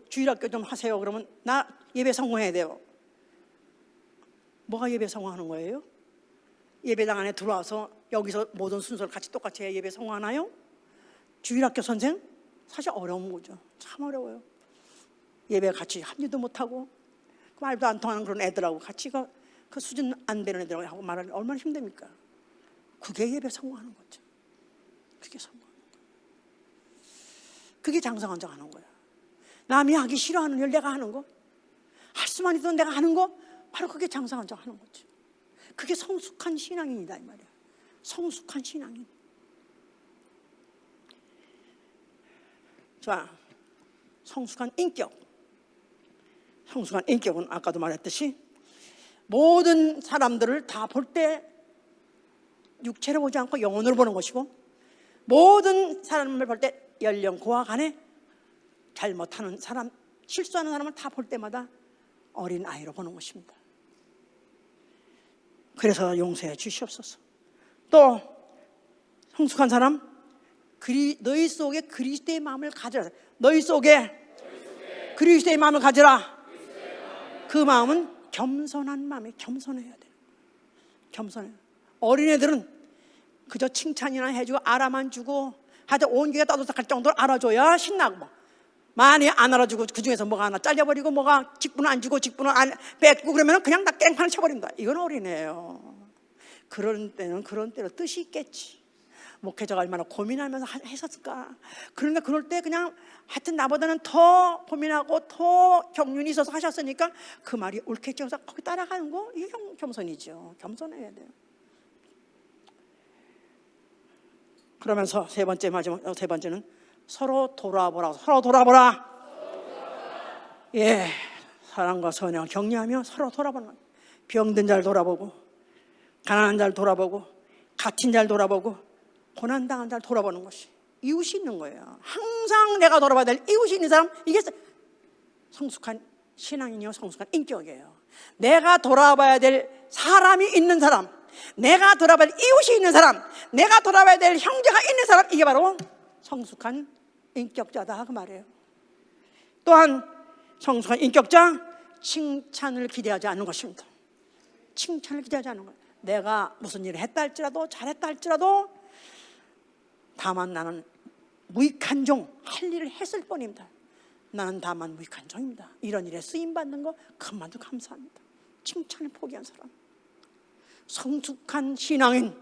주일학교 좀 하세요. 그러면 나 예배 성공해야 돼요. 뭐가 예배 성공하는 거예요? 예배당 안에 들어와서 여기서 모든 순서를 같이 똑같이 해야 예배 성공하나요? 주일학교 선생? 사실 어려운 거죠. 참 어려워요. 예배 같이 합류도 못하고 말도 안 통하는 그런 애들하고 같이 그 수준 안 되는 애들하고 말하는 얼마나 힘듭니까? 그게 예배 성공하는 거죠. 그게 성공하는 거예요. 그게 장성한 자 하는 거예요. 남이 하기 싫어하는 일 내가 하는 거, 할 수만 있어도 내가 하는 거, 바로 그게 장사한 척 하는 거죠. 그게 성숙한 신앙인이다 이 말이야. 성숙한 신앙인. 자, 성숙한 인격. 성숙한 인격은 아까도 말했듯이 모든 사람들을 다 볼 때 육체로 보지 않고 영혼으로 보는 것이고, 모든 사람을 볼 때 연령 고와 간에 잘못하는 사람, 실수하는 사람을 다 볼 때마다 어린 아이로 보는 것입니다. 그래서 용서해 주시옵소서. 또 성숙한 사람, 너희 속에 그리스도의 마음을 가져라. 너희 속에 그리스도의 마음을 가져라. 그 마음은 겸손한 마음이, 겸손해야 돼요. 겸손해요. 어린애들은 그저 칭찬이나 해주고 알아만 주고 하여튼 온 귀가 떠들썩할 정도로 알아줘야 신나고, 뭐 많이 안 알아주고 그 중에서 뭐가 하나 잘려버리고 뭐가 직분을 안 주고 직분을 안 뺏고 그러면 그냥 다 깽판을 쳐버린다. 이건 어린애예요. 그런 때는 그런 때로 뜻이 있겠지. 목회자가 얼마나 고민하면서 했었을까. 그러니까 그럴 때 그냥 하여튼 나보다는 더 고민하고 더 경륜이 있어서 하셨으니까 그 말이 옳겠지 해서 거기 따라가는 거, 이게 겸손이죠. 겸손해야 돼요. 그러면서 세 번째는 서로 돌아보라. 서로 돌아보라. 예, 사랑과 선행을 격려하며 서로 돌아보는 거예요. 병든 자를 돌아보고, 가난한 자를 돌아보고, 갇힌 자를 돌아보고, 고난당한 자를 돌아보는 것이 이웃이 있는 거예요. 항상 내가 돌아봐야 될 이웃이 있는 사람, 이게 성숙한 신앙이요, 성숙한 인격이에요. 내가 돌아봐야 될 사람이 있는 사람, 내가 돌아봐야 될 이웃이 있는 사람, 내가 돌아봐야 될 형제가 있는 사람, 이게 바로 성숙한 인격자다 그 말이에요. 또한 성숙한 인격자, 칭찬을 기대하지 않는 것입니다. 칭찬을 기대하지 않는 거예요. 내가 무슨 일을 했다 할지라도, 잘했다 할지라도, 다만 나는 무익한 종, 할 일을 했을 뿐입니다. 나는 다만 무익한 종입니다. 이런 일에 쓰임받는 거 그만도 감사합니다. 칭찬을 포기한 사람, 성숙한 신앙인,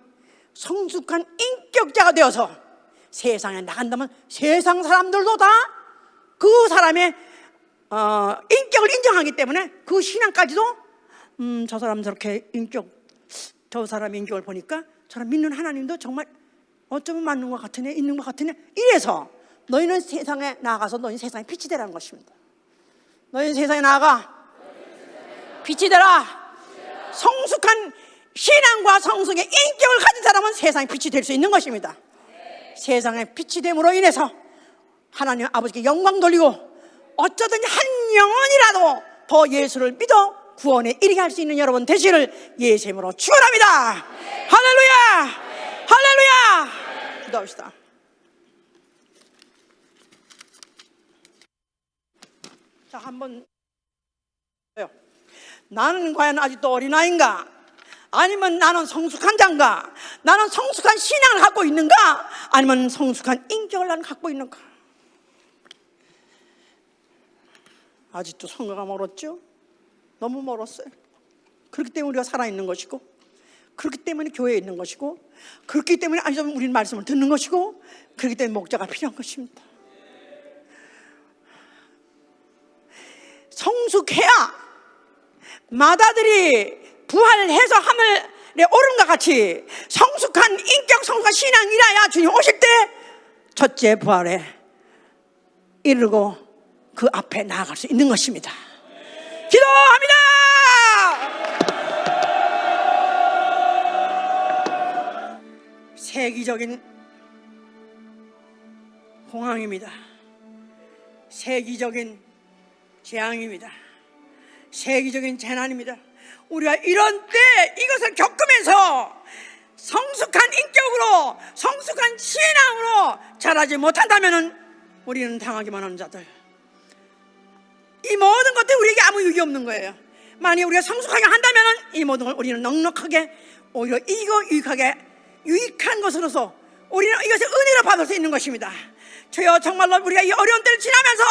성숙한 인격자가 되어서 세상에 나간다면 세상 사람들도 다 그 사람의 인격을 인정하기 때문에 그 신앙까지도 저 사람 저렇게 저 사람의 인격을 보니까 저 사람 믿는 하나님도 정말 어쩌면 맞는 것 같으네, 있는 것 같으네. 이래서 너희는 세상에 나가서 너희는 세상에 빛이 되라는 것입니다. 너희는 세상에 나가 빛이 되라. 성숙한 신앙과 성숙의 인격을 가진 사람은 세상에 빛이 될 수 있는 것입니다. 세상에 빛이 됨으로 인해서 하나님 아버지께 영광 돌리고 어쩌든지 한 영혼이라도 더 예수를 믿어 구원에 이르게 할 수 있는 여러분 되시를 예수 이름으로 축원합니다. 할렐루야. 할렐루야. 기도합시다. 자, 한번 나는 과연 아직도 어린아이인가? 아니면 나는 성숙한 자인가? 나는 성숙한 신앙을 갖고 있는가? 아니면 성숙한 인격을 나는 갖고 있는가? 아직도 선거가 멀었죠? 너무 멀었어요. 그렇기 때문에 우리가 살아있는 것이고, 그렇기 때문에 교회에 있는 것이고, 그렇기 때문에 우리는 말씀을 듣는 것이고, 그렇기 때문에 목자가 필요한 것입니다. 성숙해야 마다들이 부활해서 하늘에 오른 것 같이 성숙한 인격, 성숙한 신앙이라야 주님 오실 때 첫째 부활에 이르고 그 앞에 나아갈 수 있는 것입니다. 기도합니다. 세기적인 공황입니다. 세기적인 재앙입니다. 세기적인 재난입니다. 우리가 이런 때 이것을 겪으면서 성숙한 인격으로, 성숙한 신앙으로 자라지 못한다면 우리는 당하기만 하는 자들. 이 모든 것들이 우리에게 아무 유익이 없는 거예요. 만약 우리가 성숙하게 한다면 이 모든 걸 우리는 넉넉하게, 오히려 이거 유익한 것으로서 우리는 이것을 은혜로 받을 수 있는 것입니다. 주여, 정말로 우리가 이 어려운 때를 지나면서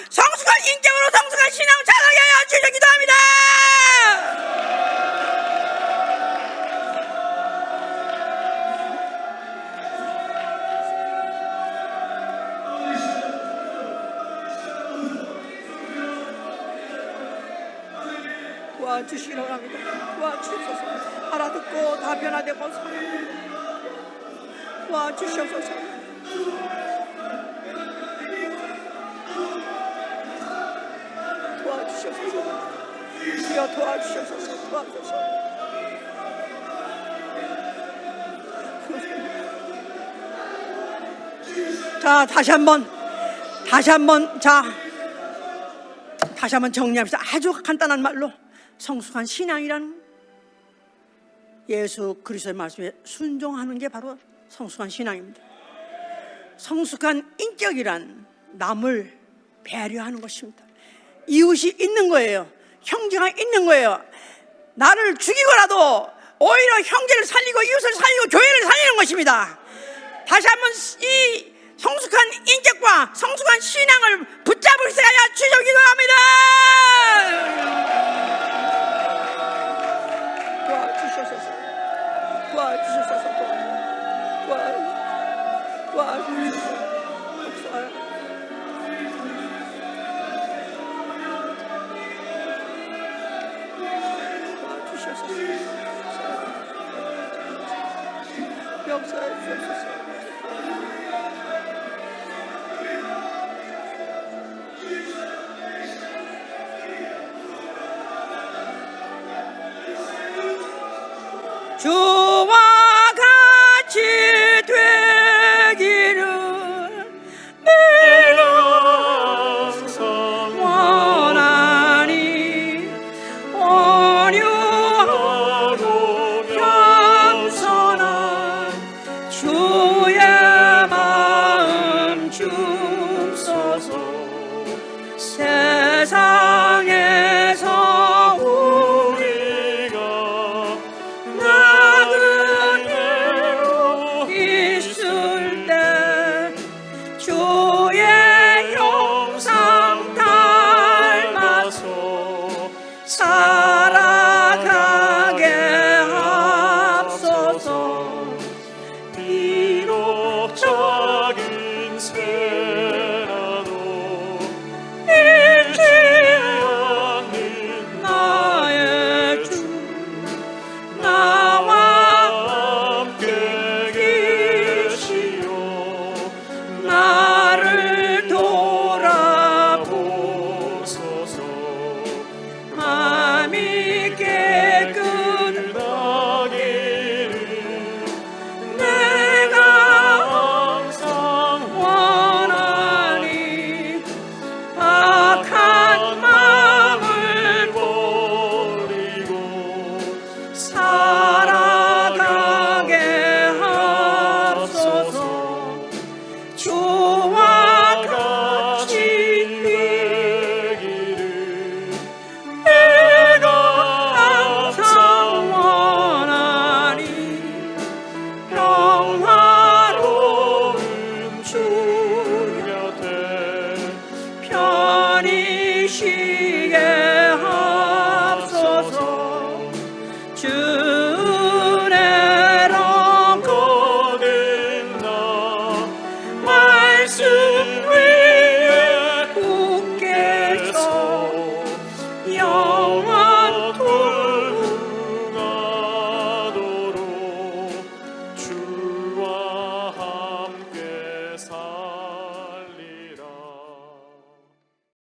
성숙한 인격으로 성숙한 신앙을 자라게 하여 주여 기도합니다. 도와주시기 원합니다. 도와주셔서 알아듣고 다 변화되고 도와주셔서 주여 도와주셔서 자, 다시 한번 정리합시다. 아주 간단한 말로 성숙한 신앙이란 예수 그리스도의 말씀에 순종하는 게 바로 성숙한 신앙입니다. 성숙한 인격이란 남을 배려하는 것입니다. 이웃이 있는 거예요. 형제가 있는 거예요. 나를 죽이고라도 오히려 형제를 살리고 이웃을 살리고 교회를 살리는 것입니다. 다시 한번 이 성숙한 인격과 성숙한 신앙을 붙잡을 수 있어야 주여 기도합니다. 주